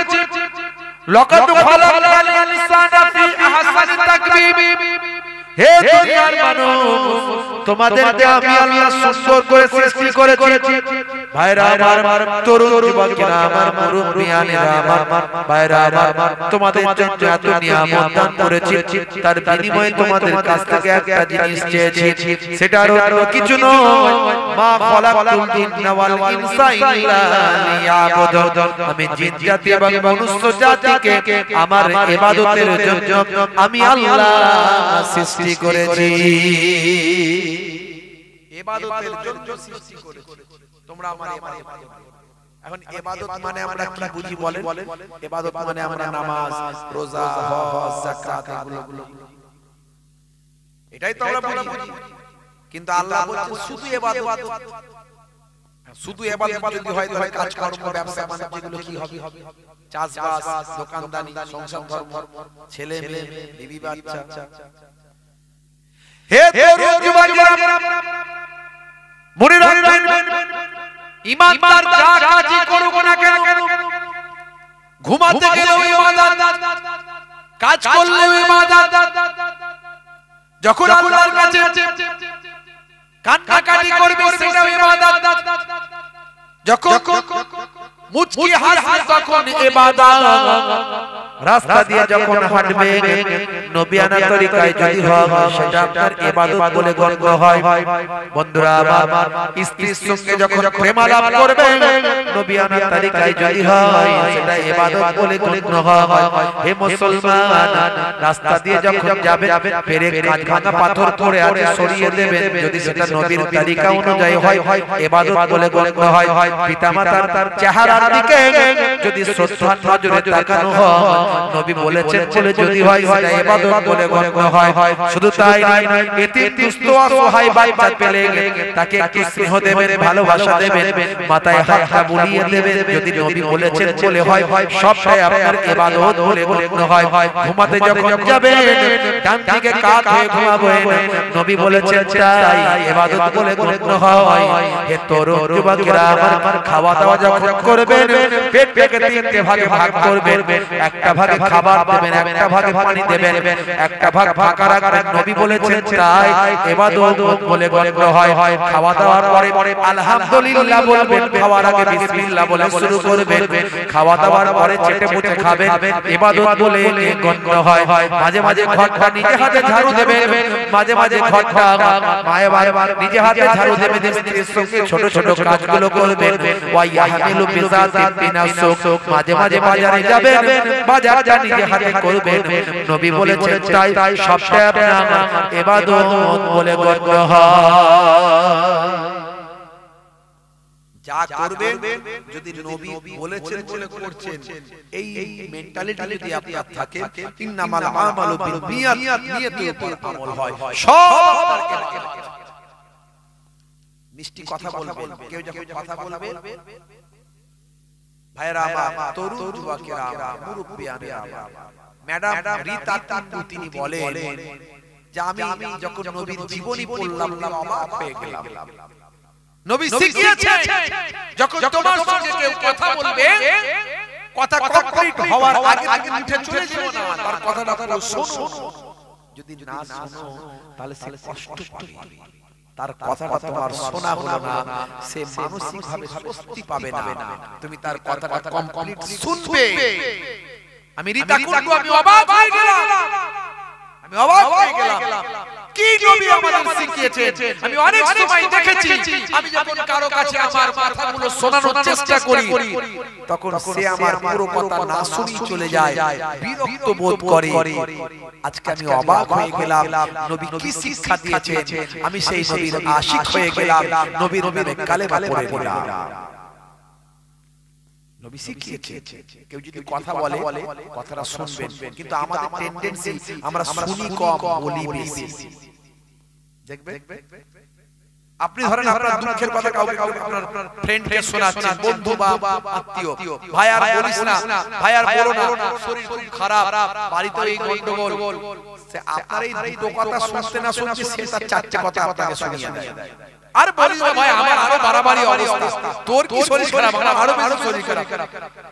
লাকাদ খালাকনাল ইনসানা ফি আহসানি তাকবীম, হে দুনিয়ার মানুষ তোমাদেরকে আমি আল্লাহ সুন্দর করে সৃষ্টি করেছি। ভাইরা আমার, তরুণ যুবকেরা আমার, মুরব্বিয়ানেরা আমার, ভাইরা আমার, তোমাদের জন্য এত নিয়ামত দান করেছি, তার বিনিময়ে তোমাদের কাছ থেকে একটা জিনিস চেয়েছি, সেটা আর কিছু নয়, মা খালাকতুল জিন্না ওয়াল ইনসা ইল্লা লিয়াবুদুন, আমি জিন জাতি এবং মনুষ্য জাতিকে আমার ইবাদতের জন্য আমি আল্লাহ সৃষ্টি করেছি। ইবাদতের জন্য সৃষ্টি করেছি। তোমরা আমার ইবাদত করো। এখন ইবাদত মানে আমরা কি বুঝি বলেন? ইবাদত মানে আমরা নামাজ, রোজা, হজ, যাকাত এগুলো, এটাই তো আমরা বুঝি। কিন্তু আল্লাহ বলছেন শুধু ইবাদত। শুধু ইবাদত যদি হয় তাহলে কাজকর্ম, ব্যবসা বাণিজ্য এগুলো কি হবে? চাষবাস, দোকানদারি, সংসার ধর্ম, ছেলে মেয়ে, বিবি বাচ্চা। হে তরুণ যুবকেরা, মনে রাখবেন ঈমানদার যা কাজই করুক না কেন, ঘুমাতে গেলেও ইবাদত, কাজ করলেও ইবাদত, যখন আল্লাহর কাছে কান্নাকাটি করবে সেটাও ইবাদত, যখন মুচকি হাসবে তখন ইবাদত। রাস্তা দিয়ে যখন হাঁটবে নবিয়ানা তরিকায় যদি হয় সেটা আপনার ইবাদত বলে গণ্য হয়। বন্ধুরা আমার স্ত্রীর সঙ্গে যখন প্রেমালাপ করবে নবিয়ানা তরিকায় যদি হয় সেটা ইবাদত বলে গণ্য হয়। হে মুসলমান, রাস্তা দিয়ে যখন যাবে পেরেক কাঁচ ভাঙা পাথর পড়ে আছে সরিয়ে দেবেন, যদি সেটা নবীর তরিকা অনুযায়ী হয় ইবাদত বলে গণ্য হয়। পিতামাতার চেহারার দিকে যদি শ্রদ্ধার নজরে তাকানো হয় নবী বলেছেন বলে যদি হয় সেটা ইবাদত বলে গণ্য হয়। শুধু তাই নয়, এতিম দুস্থ অসহায় বাচ্চা পেলে তাকে একটু স্নেহ দেবেন, ভালোবাসা দেবেন, মাথায় হাতটা বুলিয়ে দেবেন, যদি নবী বলেছেন বলে হয় সবটাই আপনার ইবাদত বলে গণ্য হয়। ঘুমাতে যখন যাবেন ডান দিকে কাত হয়ে ঘুমাবেন, নবী বলেছেন তাই ইবাদত বলে গণ্য হয়। হে তরুণ যুবকেরা আমার, খাওয়া দাওয়া যখন করবেন পেটটাকে তিনটে ভাগে ভাগ করবেন, একটা ভাগে খাবার দেবেন, একটা ভাগে পানি দেবেন, একটা ভাগ ফাঁকা রাখবেন। নবী বলেছেন তাই ইবাদত বলে গণ্য হয়। খাওয়া দাওয়ার পরে আলহামদুলিল্লাহ বলবেন, খাওয়ার আগে বিসমিল্লাহ বলে শুরু করবেন। খাওয়া দাওয়ার পরে চেটে মুটে খাবেন, ইবাদত বলে গণ্য হয়। মাঝে মাঝে ঘরটা নিজে হাতে ঝাড়ু দেবেন, মাঝে মাঝে ঘরটা মায়ে বারবার নিজে হাতে ঝাড়ু দেবেন, স্ত্রীর সঙ্গে ছোট ছোট কাজগুলো করবেন। ওয়া ইয়াহমিলু বিযাতিন বিনাসুক, মাঝে মাঝে বাজারে যাবেন, বাজারটা নিজে হাতে করবেন। নবী বলেছেন তাই সবটাই আপনার ইবাদত বলে গণ্য হয়। যা করবেন যদি নবী বলেছেন বলে করছেন, এই মেন্টালিটি যদি আপনার থাকে, ইন্নামাল আমালু বিন্নিয়াত, নিয়তের উপর আমল হয়। সব আপনার ইবাদত। মিষ্টি কথা বলবেন, কেউ যখন কথা বলবে ভাইরা আমার, তরুণ যুবকেরা আমার, মুরব্বিয়ানেরা আমার, ম্যাডাম রীতা তিন্দু তিনি বলেন যে আমি যখন নবীর জীবনী পড়লাম অবাক হয়ে গেলাম। নবী শিখিয়েছেন যখন তোমার সঙ্গে কেউ কথা বলবে, কথা কমপ্লিট হওয়ার আগে আগে উঠে চলে যেও না, তার কথাটা পুরো শোনো। যদি না শোনো তাহলে সে কষ্ট পাবে, তার কথাটা তোমার শোনা হলো না, সে মানসিকভাবে স্বস্তি পাবে না। তুমি তার কথাটা কমপ্লিট শুনবে। আমি রীতা কুন্ডু, আমি অবাক হয়ে গেলাম, আমি অবাক হয়ে গেলাম। কি নবী আমাদের শিখিয়েছেন। আমি অনেক সময় দেখেছি, আমি যখন কারো কাছে আমার কথাগুলো শোনানোর চেষ্টা করি তখন সে আমার পুরো কথা না শুনি চলে যায়, বিরক্ত বোধ করে। আজকে আমি অবাক হয়ে গেলাম, নবী কি শিক্ষা দিয়েছেন। আমি সেই নবীর আশিক হয়ে গেলাম, নবীর নামে কালেমা পড়ে গেলাম। নবী শিখিয়েছেন কেউ যদি কথা বলে কথাটা শুনবেন, কিন্তু আমাদের টেন্ডেন্সি আমরা শুনি কম, বলি বেশি। দেখবেন আপনি ধরেন আপনার দুঃখের কথা কাউকে আপনার ফ্রেন্ডকে শোনাচ্ছেন, বন্ধু বা আত্মীয়, ভাই আর বলিস না, ভাই আর বলো না, শরীর খুব খারাপ, বাড়িতে এই গন্ডগোল, সে আপনার এই দুটো কথা শুনতে না শুনতে সে তার চারটি কথা আপনাকে শুনিয়ে দেয়। আর বলি না ভাই আমার আরো বাড়াবাড়ি অবস্থা, তোর কি শরীর খারাপ, আমার আরো বেশি শরীর খারাপ।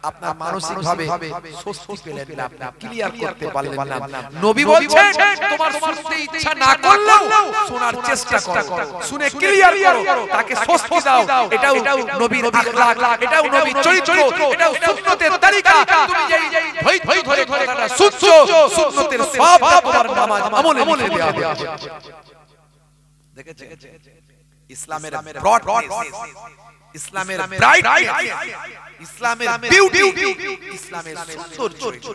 আপনার মানসিক ভাবে স্বস্তি পেলেন না, আপনি ক্লিয়ার করতে পারলেন না। নবী বলছেন তোমার শুনতে ইচ্ছা না করলেও শোনার চেষ্টা করো, শুনে ক্লিয়ার করো, তাকে স্বস্তি দাও। এটাও নবীর আখলাক, এটাও নবীর চরিত্র, এটাও সুন্নতের তরিকা। তুমি যেই ধৈ ধরে কথাটা শুনছো, সুন্নতের সবটা তোমার নামাজ আমলে লিখে দেওয়া হবে। দেখেছেন ইসলামের ব্রডনেস, ইসলামের ব্রাইটনেস, ইসলামের বিউটি, ইসলামের সৌন্দর্য।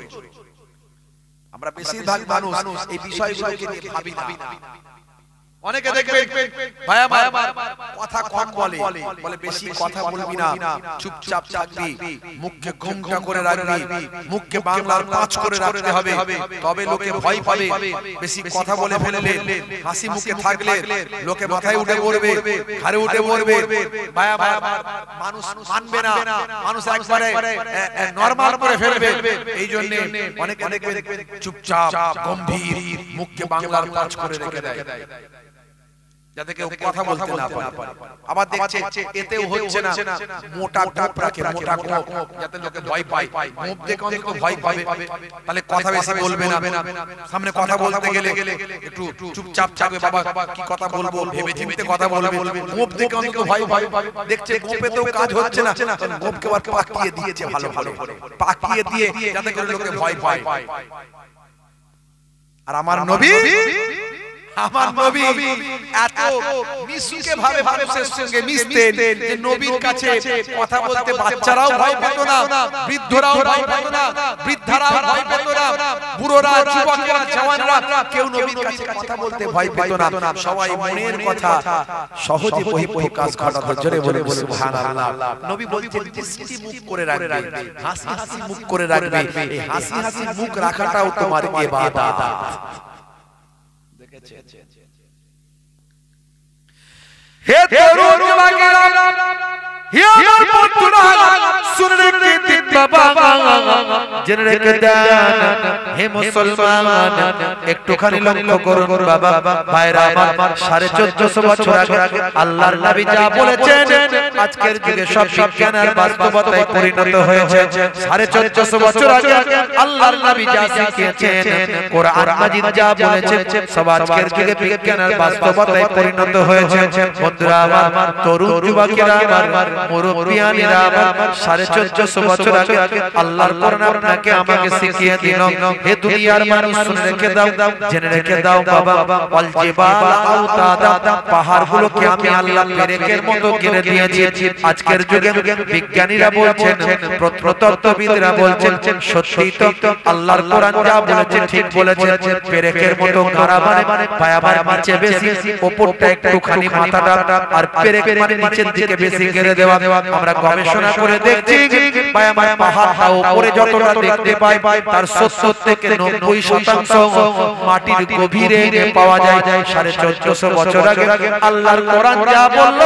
আমরা বেশিরভাগ মানুষ এই বিষয়গুলোকে নিয়ে ভাবি না। অনেকে দেখবেন ভাই আমার কথা কম বলে, বলে বেশি কথা বলবি না, চুপচাপ থাকবি, মুখকে ঘোমটা করে রাখবি, মুখকে বাংলার পাঁচ করে রাখতে হবে, তবে লোকে ভয় পাবে। বেশি কথা বলে ফেললে, হাসি মুখে থাকলে লোকে মাথায় উঠে পড়বে, ঘাড়ে উঠে পড়বে। ভাই আমার মানুষ মানবে না, মানুষ একবারে নরমাল করে ফেলবে। এই জন্য অনেকে দেখবেন চুপচাপ গম্ভীর, মুখকে বাংলার পাঁচ করে রেখে দেয়। যাতে কেউ কথা বলতে না পারে। আবার দেখছে এতেও হচ্ছে না, মোটা গোপ রাখে, মোটা গোপ, যাতে লোকে ভয় পায়। গোপ দেখে অন্তত ভয় পাবে, তাহলে কথা বেশি বলবে না। সামনে কথা বলতে গেলে একটু চুপচাপ থাকবে, বাবা কি কথা বলবো ভেবে চিন্তে কথা বলবে। গোপ দেখে অন্তত ভয় পায়। দেখছে গোপেতেও কাজ হচ্ছে না, গোপকে আবার পাকিয়ে দিয়েছে, ভালো ভালো পাকিয়ে দিয়ে যাতে করে লোকে ভয় পায়। আর আমার নবী এত মিশুকে ভাবে মানুষের সঙ্গে মিশতেন যে নবীর কাছে কথা বলতে বাচ্চারাও ভয় পেত না, বৃদ্ধরাও ভয় পেত না, বৃদ্ধারাও ভয় পেত না, বুড়োরা, যুবকেরা, জওয়ানরা কেউ নবীর কাছে কথা বলতে ভয় পেত না। সবাই মনের কথা সহজে বহিঃপ্রকাশ ঘটাতো। জোরে বলে সুবহানাল্লাহ। নবী বলছেন দৃষ্টি মুখ করে রাখবে, হাসি হাসি মুখ করে রাখবে। এই হাসি হাসি মুখ রাখাটাও তোমার ইবাদত। হে তরুণ যুবকেরা, হে আমার বন্ধুরা, শুনে রেখে দিন বাবা, জেনে রেখে দেন হে মুসলমান, একটুখানি লক্ষ্য করুন বাবা ভাইরা আমার। 1450 বছর আগে আল্লাহর নবী যা বলেছেন আজকের যুগে সব বিজ্ঞানের বাস্তবতায় পরিণত হয়েছে। 1450 বছর আগে আল্লাহর নবী যা শিখিয়েছেন, কোরআন মাজিদ যা বলেছেন, সব আজকের যুগে বিজ্ঞানের বাস্তবতায় পরিণত হয়েছে। বন্ধুরা আমার, তরুণ যুবকেরা আমার, মুরব্বিয়ানেরা আমার, 1450 বছর আগে আল্লাহর কোরআন আপনাকে আমাকে শিখিয়ে দিল। হে দুনিয়ার মানুষ, শুনে রেখে দাও, জেনে রেখে দাও বাবা, ওয়াল জিবাল আওতাদা, পাহাড়গুলোকে আমি আল্লাহ পেরেকের মতো ঘিরে দিয়েছি। আজকের যুগে বিজ্ঞানীরা বলছেন, প্রত্নতত্ত্ববিদরা বলছেন, সত্যি তো আল্লাহর কোরআন যা বলেছে ঠিক বলেছে। পেরেকের মতো গাড়া মানে পায়াবার নিচে বেশি, উপরটা একটুখানি মাথাটা, আর পেরেক মানে নিচের দিকে বেশি ঘিরে দেওয়া। আমরা গবেষণা করে দেখছি পায়াবার পাহাড়টা উপরে যতটা দেখতে পাই তার 70 থেকে 90% মাটির গভীরে পাওয়া যায়। 1450 বছর আগে আল্লাহর কোরআন যা বলল,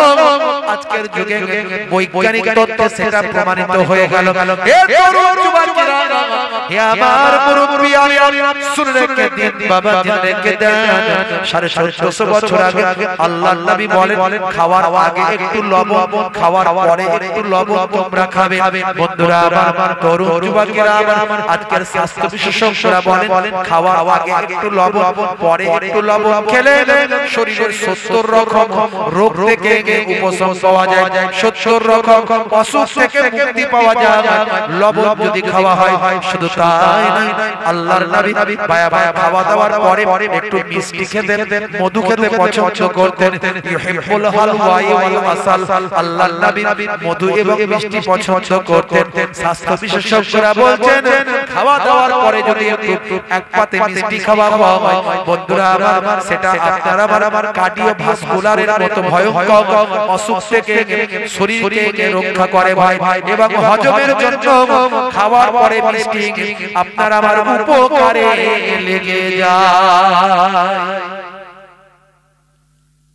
আজকের যুগে বৈজ্ঞানিক তত্ত্বে সেটা প্রমাণিত হয়ে গেল। হে তরুণ যুবকেরা, হে আমার মুরব্বিয়ানেরা, শুনে রেখে দিন বাবা, জেনে রেখে দেন 1450 বছর আগে আল্লাহর নবী বলেন, খাওয়ার আগে একটু লবণ, খাওয়ার পরে একটু লবণ তোমরা খাবে। বন্ধুরা আমার, তরুণ যুবকেরা আমার, আজকের স্বাস্থ্য বিশেষজ্ঞরা বলেন, খাওয়ার আগে একটু লবণ, পরে একটু লবণ খেলে শরীরের 70 রকম রোগ থেকে উপশম পাওয়া যায়, 70 রকম অসুখ থেকে মুক্তি পাওয়া যায় লবণ যদি খাওয়া হয়। শুধু তাই নয়, আল্লাহর নবী খাওয়া দাওয়ার পরে একটু মিষ্টি খেতেন, মধু খেতে পছন্দ করতেন। ইউহিব্বুল হালওয়া ওয়াল আসাল, আল্লাহর নবী মধু এবং মিষ্টি পছন্দ করতেন। স্বাস্থ্য বিশেষজ্ঞরা বলছেন, খাওয়া দাওয়ার পরে যদি একটু এক পাতে মিষ্টি খাওয়া হয়, বন্ধুরা আমার, সেটা আপনার আমার কার্ডিওভাস্কুলারের মতো ভয়ঙ্কর অসুখ থেকে শরীরকে রক্ষা করে ভাই, এবং হজমের জন্য খাওয়ার পরে মিষ্টি আপনার আমার উপকারে লেগে যায়।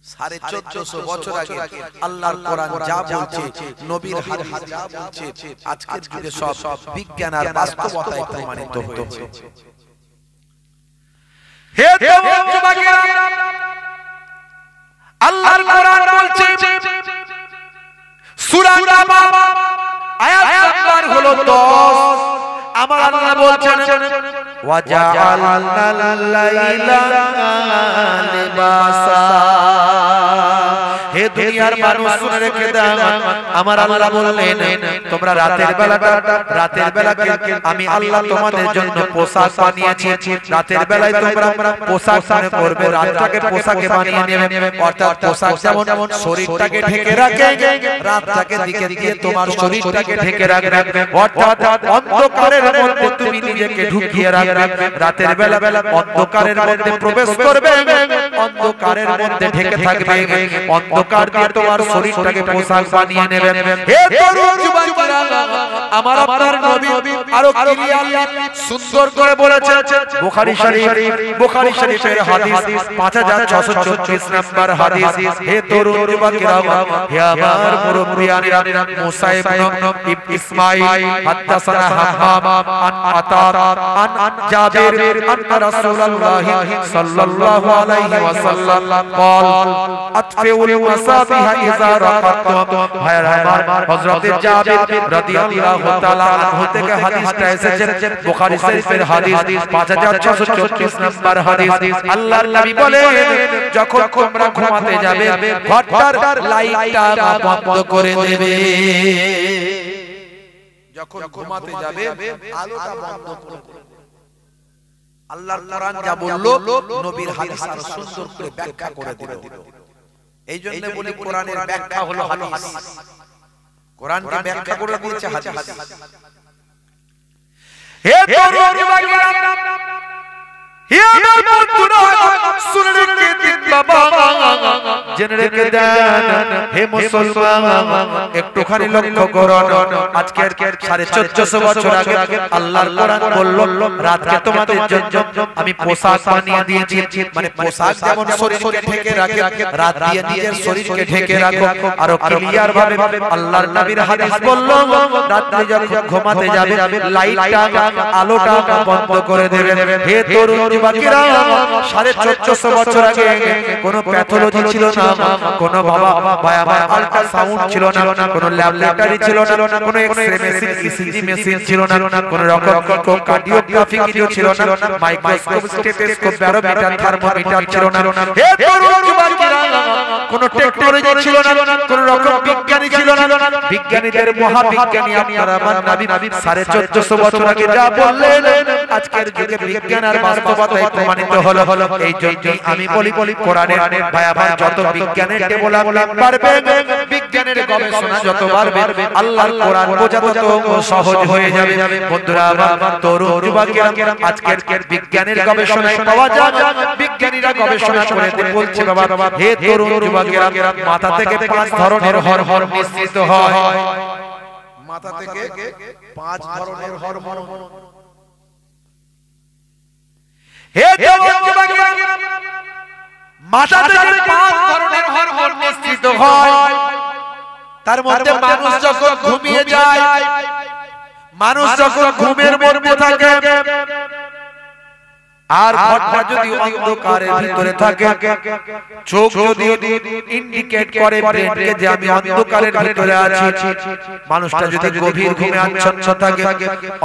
1450 বছর আগে আল্লাহর কোরআন যা বলছে, নবীর হাদিস যা বলছে, আজকের যুগে সব বিজ্ঞান আর বাস্তবতায় প্রমাণিত হয়েছে। হে তরুণ যুবকেরা, আল্লাহর কোরআন বলছে, সূরা নাবা আয়াত নাম্বার হলো 10। আমার আল্লাহ বলছেন, ওয়া জাআলনাল লাইলা লিবাসা। হে দুনিয়ার মানুষ, শুনে রেখে দাও, আমার আল্লাহ বললেন, তোমরা রাতের বেলাকে আমি আল্লাহ তোমাদের জন্য পোশাক বানিয়েছি। রাতের বেলায় তোমরা পোশাক পরে করবে, রাতটাকে পোশাকে বানিয়ে নেবে। অর্থাৎ পোশাক যেমন শরীরটাকে ঢেকে রাখে, রাতটাকে দিকে দিয়ে তোমার শরীরটাকে ঢেকে রাখবে। অর্থাৎ অন্ধকারের মধ্যে তুমি নিজেকে ঢুকিয়ে রাখবে। রাতের বেলা অন্ধকারের মধ্যে প্রবেশ করবে, অন্ধকারের মধ্যে ঢেকে থাকবে। অন্ধকার অলংকার দিয়ে তোমার শরীরটাকে পোশাক বানিয়ে নেবেন। হে তরুণ যুবকেরা, আমার আপনার নবী আরো ক্লিয়ারলি সুন্দর করে বলেছেন, বুখারী শরীফের হাদিস 5634 নম্বর হাদিস। হে তরুণ যুবকেরা, হে আমার মুরব্বিয়ানেরা, মুসা ইবনে ইসমাঈল হাদাসানা হাম্মাম আন আতার আন জাবির আন রাসূলুল্লাহ সাল্লাল্লাহু আলাইহি ওয়াসাল্লাম قال اطفئوا المصابيح اذا رقدتم। ভাই আমার হযরত জাবির রাদিয়াল্লাহু তাআলা আনহু থেকে হাদিসটা এসেছে, বুখারী শরীফের হাদিস 5634 নম্বর হাদিস। আল্লাহর নবী বলেন, যখন তোমরা ঘুমাতে যাবে ঘরটার লাইটটা বন্ধ করে দেবে। যখন ঘুমাতে যাবে আলোটা বন্ধ করে দেবে। আল্লাহর কোরআন যা বললো নবীর হাদিস আর সুন্দর করে ব্যাখ্যা করে দিল। এইজন্য বলি কোরআনের ব্যাখ্যা হলো হাদিস। কোরআনকে ব্যাখ্যা করে দিয়েছে হাদিস। হে তরুণ যুবকেরা, হে আমার বন্ধুরা, শুনে রেখে দিন বাবা, জেনে রেখে দেন হে মুসলমান, একটুখানি লক্ষ্য করুন। আজকের 1450 বছর আগে আল্লাহর কোরআন বলল, রাতকে তোমাদের জন্য আমি পোশাক বানিয়ে দিয়েছি। মানে পোশাক যেমন শরীরকে ঢেকে রাখে, রাত দিয়ে নিজের শরীরকে ঢেকে রাখো। আরো ক্লিয়ার ভাবে আল্লাহর নবীর হাদিস বলল, রাতে যখন ঘুমাতে যাবে লাইটটা আলোটা বন্ধ করে দেবে। হে তরুণ যুবকেরা, 1450 বছর আগে কোনো প্যাথোলজি ছিল না, কোনো আল্ট্রাসাউন্ড ছিল না, কোনো ল্যাবরেটরি ছিল না, কোনো এক্সরে মেশিন, ইসিজি মেশিন ছিল না, কোনো রকম কার্ডিওগ্রাফি কিছু ছিল না, মাইক্রোস্কোপ, স্টেথোস্কোপ, ব্যারোমিটার, থার্মোমিটার ছিল না। হে তরুণ যুবকেরা, কোনো টেকনোলজি ছিল না, কোনো রকম বিজ্ঞানী ছিল না। বিজ্ঞানীদের মহাবিজ্ঞানী আপনারা আমার নবী 1450 বছর আগে যা বললেন, আজকের যুগে বিজ্ঞান আর বাস্তবতায় প্রমাণিত হলো। এই জন্যই আমি বলি কোরআনের ভাই যত বিজ্ঞানের ডেভেলপমেন্ট বাড়বে, বিজ্ঞানের গবেষণা যত বাড়বে, আল্লাহর কোরআন বোঝা তত সহজ হয়ে যাবে। বন্ধুরা আমার, তরুণ যুবকেরা, আজকের বিজ্ঞানের গবেষণায় পাওয়া যায়, বিজ্ঞানীরা গবেষণা করে বলছে বাবা, হে তরুণ যুবকেরা, মাথা থেকে 5 ধরনের হরমোন নিঃসৃত হয়। মাথা থেকে 5 ধরনের হরমোন। হে তরুণ যুবকেরা, মাথা থেকে 5 ধরনের হরমোন নিঃসৃত হয়। তার মধ্যে মানুষ যখন ঘুমিয়ে যায়, মানুষ যখন ঘুমের মধ্যে থাকে, আর ঘরটা যদি অন্ধকারের ভিতরে থাকে, চোখ যদি ইন্ডিকেট করে ব্রেনকে যে আমি অন্ধকারের ভিতরে আছি, মানুষটা যদি গভীর ঘুমে আচ্ছন্ন থাকে,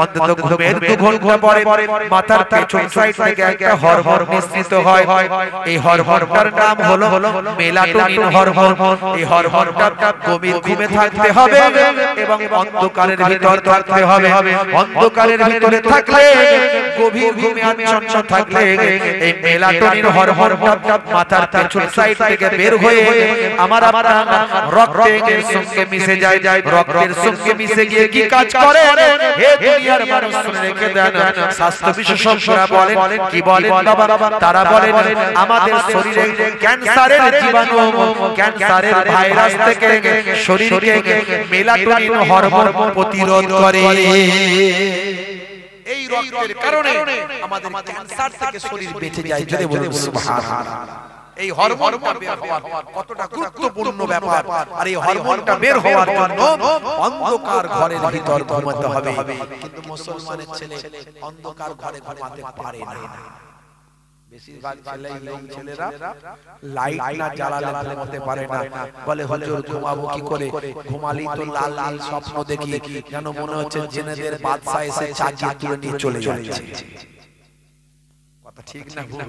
অন্তত ঘুমের 2 ঘন্টা পরে মাথার পেছন সাইড থেকে একটা হরমোন নিঃসৃত হয়। এই হরমোনটার নাম হলো মেলাটোনিন হরমোন। এই হরমোনটা গভীর ঘুমে থাকতে হবে এবং অন্ধকারের ভিতর থাকতে হবে। অন্ধকারের ভিতরে থাকলে, গভীর ঘুমে আচ্ছন্ন থাকলে এই মেলাটোনিন হরমোনটা মাথার পেছন সাইড থেকে বের হয়ে আমার রক্তের সঙ্গে মিশে যায়। রক্তের সঙ্গে মিশে গিয়ে কি কাজ করে? হে দুনিয়ার মানুষ, শুনে রেখে দেন, স্বাস্থ্য বিশেষজ্ঞরা বলেন, কি বলেন বাবা? তারা বলেন, আমাদের শরীরে ক্যান্সারের জীবাণু, ক্যান্সারের ভাইরাস থেকে শরীরকে মেলাটোনিন হরমোন প্রতিরোধ করে। এই রক্তের কারণে আমাদের ক্যান্সার থেকে শরীর বেঁচে যায়। জোরে বলুন সুবহানাল্লাহ। এই হরমোনটা বের হওয়া কতটা গুরুত্বপূর্ণ ব্যাপার। আর এই হরমোনটা বের হওয়ার জন্য অন্ধকার ঘরের ভিতর ঘুমাতে হবে। কিন্তু মুসলমানের ছেলে অন্ধকার ঘরে ঘুমাতে পারে না। বেশিরভাগ ছেলেরা লাইট না জ্বালালে ঘুমাতে পারে না। বলে হুজুর ঘুমাবো কি করে? ঘুমালি তো লাল লাল স্বপ্ন দেখি, যেন মনে হচ্ছে জিনেদের বাদশা এসে চাচা তুলে নিয়ে চলে যাচ্ছে। কথা ঠিক না ভুল?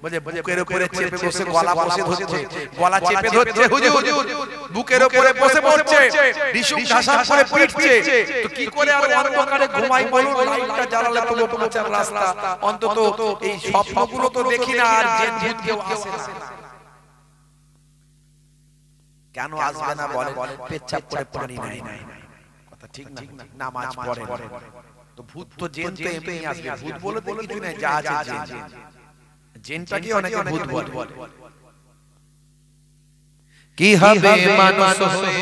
বলে বুকের উপরে চেপে বসে গলা বসে ধরছে, গলা চেপে ধরছে হুজুর, বুকের উপরে বসে পড়ছে, রিসুম ঢাসা করে পিটছে। তো কি করে আর অন্ধকারে ঘুমাই বলুন? লাইটটা জ্বালালে তো বাঁচার রাস্তা। অন্তত এই স্বপ্নগুলো তো দেখি না, আর জিন ভূত কেউ আসে না। কেন আসবে না বলে? পেচ্ছাপ করে পানি নাই। কথা ঠিক না? নামাজ পড়ে তো ভূত তো জিন তো এমনি আসবে। ভূত বলে তো কিছু নাই, যা আছে জিন। জিনটাকে অনেকে ভূত বলে। কি হবে মানুষ হয়ে,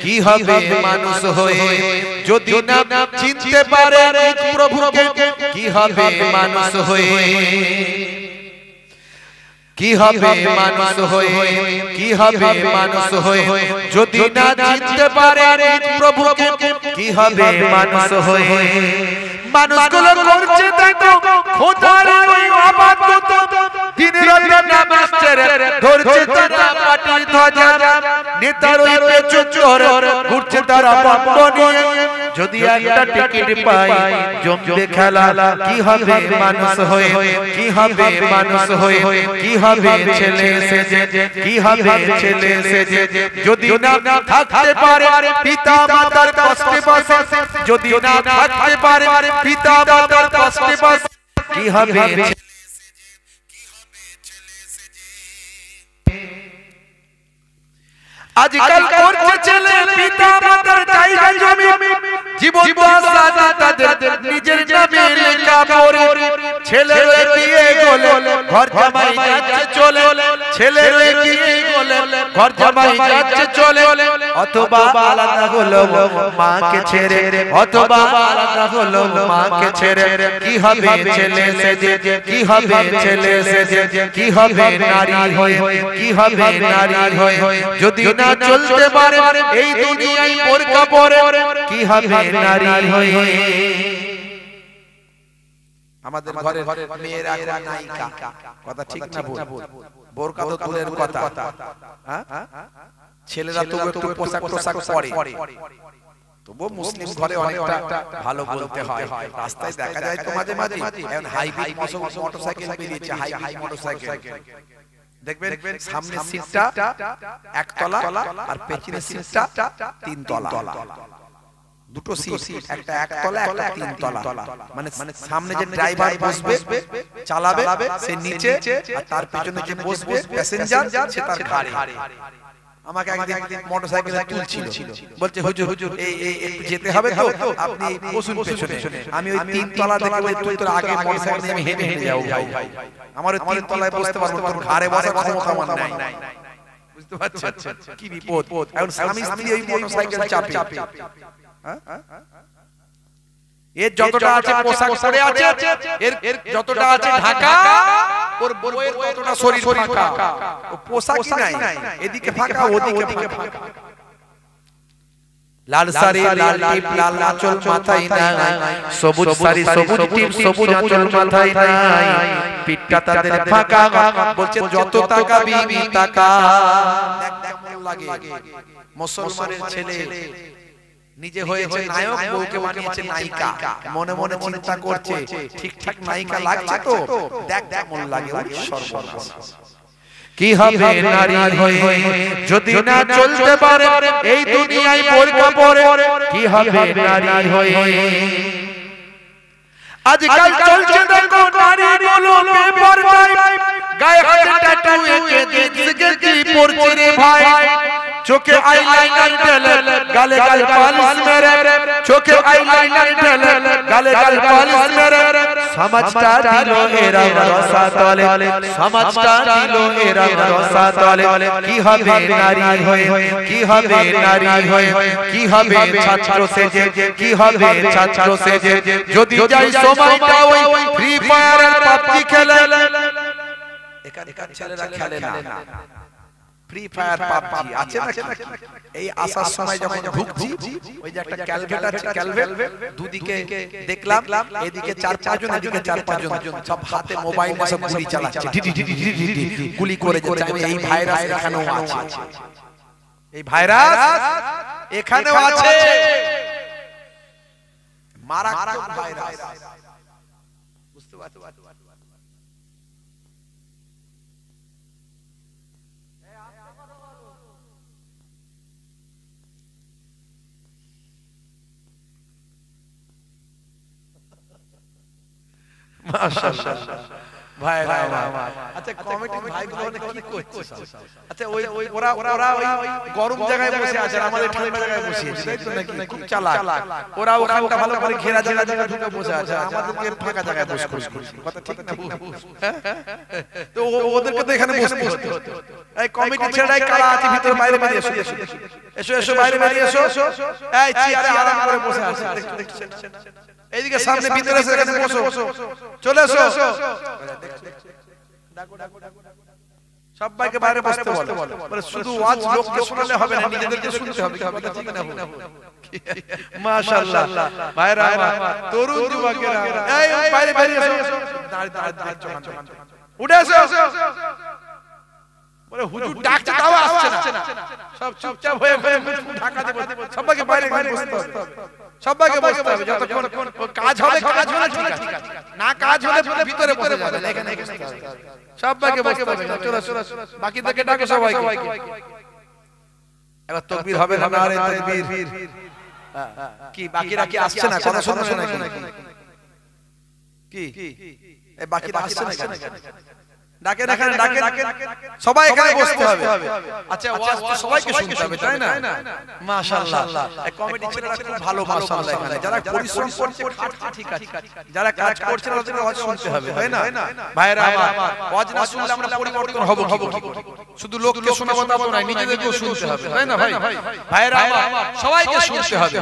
কি হবে মানুষ হয়ে যদি না চিনতে পারে প্রভুকে, কি হবে মানুষ হয়ে, কি হবে মানুষ হয়ে, কি হবে মানুষ হয়ে যদি না চিনতে পারে প্রভুকে, কি হবে মানুষ হয়ে। মানুষগুলো করছে দেখো খোদার ওই অবাধ্যতা, দিন রাত নামাজ ছেড়ে ধরছে তারা পাটির ধ্বজা, নেতার ওই পেছন চড়ে ঘুরছে তারা বাম্ব নিয়ে। যদি একটা টিকিট পাই জমবে খেলা, কি হবে মানুষ হয়ে, কি হবে মানুষ হয়ে, কি হবে ছেলে সেজে, কি হবে ছেলে সেজে যদি না থাকতে পারে পিতা মাতার কষ্টে বসে, যদি না থাকতে পারে পিতা মাতার কষ্টে বসে, কি হবে আজকাল করছে ছেলে পিতা মাতার জায়গা জমি, জীবন সাদা তাদের নিজের নামে লেখা পড়ে, ছেলের বিয়ে গলে ঘর জামাই যাচ্ছে চলে, ছেলের বিয়ে গলে ঘর জামাই যাচ্ছে চলে, অথবা আলাদা হলো মাকে ছেড়ে, অথবা আলাদা হলো মাকে ছেড়ে, কি হবে ছেলে সেজে, কি হবে ছেলে সেজে, কি হবে নারী হয়ে, কি হবে নারী হয়ে যদি না চলতে পারে এই দুনিয়ায় বোরকা পরে, কি হবে নারী হয়ে। আমাদের ঘরের মেয়েরা এখন নায়িকা, কথা ঠিক না ভুল? বোরকা তো দূরের কথা, ছেলেরা তো একটু পোশাক টোশাক পরে, তবু মুসলিম ঘরে অনেকটা ভালো বলতে হয়। রাস্তায় দেখা যায় তো মাঝে মাঝে এখন হাইব্রিড মোটরসাইকেল বেরিয়েছে, হাইব্রিড মোটরসাইকেল দেখবেন সামনের সিটটা একতলা আর পেছনের সিটটা তিনতলা, দুটো সিট, একটা একতলা একটা তিনতলা, মানে সামনে যে ড্রাইভার বসবে চালাবে সে নিচে, আর তার পেছনে যে বসবে প্যাসেঞ্জার সে তার ঘাড়ে। আমাকে একদিন মোটরসাইকেলে তুলছিল, বলছে হুজুর এই একটু যেতে হবে তো আপনি বসুন পেছনে, আমি ওই তিনতলা থেকে বলি তুই তোর আগে মোটরসাইকেল নিয়ে আমি হেঁটে হেঁটে যাবো ভাই, আমার ওই তিনতলায় বসতে পারবো, তোর ঘাড়ে বসার ক্ষমতা আমার নাই। বুঝতে পারছেন কি বিপদ? এখন স্বামী স্ত্রী ওই মোটরসাইকেল চাপে, এর যতটা আছে পোশাক পরে আছে, এর যতটা আছে ঢাকা, ওর বউয়ের ততটা শরীর ফাঁকা, ও পোশাকই নাই, এদিকে ফাঁকা ওদিকে ফাঁকা। লাল শাড়ি লাল টিপ লাল আঁচল মাথায় নাই, সবুজ শাড়ি সবুজ টিপ সবুজ আঁচল মাথায় নাই, পিঠটা তাদের ফাঁকা, বলছে যত তাকাবি তাকা। কেমন লাগে মুসলমানের ছেলে নিজে হয়েছে নায়ক, বউকে বানিয়েছে নায়িকা, মনে মনে চিন্তা করছে ঠিকঠাক নায়িকা লাগছে তো, দেখ কেমন লাগে। সর্বনাশ, কি হবে নারী হয়ে যদি না চলতে পারে এই দুনিয়ায় বোরকা পরে, কি হবে নারী হয়ে। আজকাল চলছে দেখো নারীগুলো বেপরদায়, গায়ে হাতে ট্যাটু এঁকে জিন্স পরছে রে ভাই, চোখে আইলাইনার ঢেলে গালে গাল পালিশ মেরে, চোখে আইলাইনার ঢেলে গালে গাল পালিশ মেরে, সমাজটা দিল এরা রসাতলে, সমাজটা দিল এরা রসাতলে। কি হবে নারী হয়ে, কি হবে নারী হয়ে, কি হবে ছাত্র সেজে, কি হবে ছাত্র সেজে যদি যাই সময়টা ওই ফ্রি ফায়ার আর পাবজি খেলে। এখানকার ছেলেরা খেলে না, ফ্রি ফায়ার পাবজি আছে নাকি? এই আসার সময় যখন ঢুকছি ওই যে একটা ক্যালভেট আছে, ক্যালভেট দুদিকে দেখলাম, এদিকে 4-5 জন, এদিকে 4-5 জন, সব হাতে মোবাইল নিয়ে সব গুলি চালাচ্ছে, গুলি করে যাচ্ছে। এই ভাইরাস এখানেও আছে, এই ভাইরাস এখানেও আছে, মারাত্মক ভাইরাস। বুঝতে পারছো? মাশাআল্লাহ ভাইরা আমার, আচ্ছা কমিটি ভাইগুলো কি করছে? আচ্ছা ওই ওরা ওই গরম জায়গায় বসে আছে, আমাদের ঠান্ডা জায়গায় বসে আছে, তাই তো নাকি? খুব চালাক ওরা, ওখানটা ভালো করে ঘেরা জায়গায় ঢুকে বসে আছে, আমাদেরকে ফাঁকা জায়গায় বসে কথা ঠিক না? তো ওদেরকে তো এখানে বসতে হতো, এই কমিটি ছেড়াই কারা আছে ভিতরে বাইরে বেরিয়ে এসো এসো এসো বাইরে বেরিয়ে এসো এই চেয়ারে আরাম করে বসে আছে এইদিকে সামনে ভিতরে এসে এখানে বসো চলে এসো সবাইকে বাইরে বসতে বলো বলে শুধু ওয়াজ লোককে শোনালে হবে না নিজেদেরকে শুনতে হবে কথা ঠিক না মাশাআল্লাহ ভাইরা আমার তরুণ যুবকেরা এই বাইরে বেরিয়ে এসো দাঁড়িয়ে উঠে এসো বলে হুজুর ডাকছে তাও আসছে না সব চুপচাপ হয়ে ঢাকা দিয়ে সবাইকে বাইরে বসতে হবে সবাইকে বসতে হবে যতক্ষণ কাজ হবে ঠিক আছে না কাজ হলে ভিতরে বসে যাবে এখানে সবাইকে বসতে হবে চলো বাকিদেরকে ডাকো সবাইকে এবার তাকবীর হবে না আরে তাকবীর কি বাকিরা কি আসছে না কথা শুনছে নাকি কি এই বাকিরা আসছে না কেন ডাকে সবাই এখানে বসতে হবে আচ্ছা ওয়াজ তো সবাইকে শুনতে হবে তাই না মাশাআল্লাহ এই কমিটি ছেলেরা খুব ভালো মাশাআল্লাহ এখানে যারা পরিশ্রম করছে খাটছে ঠিক আছে যারা কাজ করছে তাদের ওয়াজ শুনতে হবে হয় না ভাইরা আমার ওয়াজ না শুনলে আমরা পরিবর্তন হব কি শুধু লোককে শোনাবো তা তো না নিজেদেরকেও শুনতে হবে তাই না ভাই ভাইরা আমার সবাইকে শুনতে হবে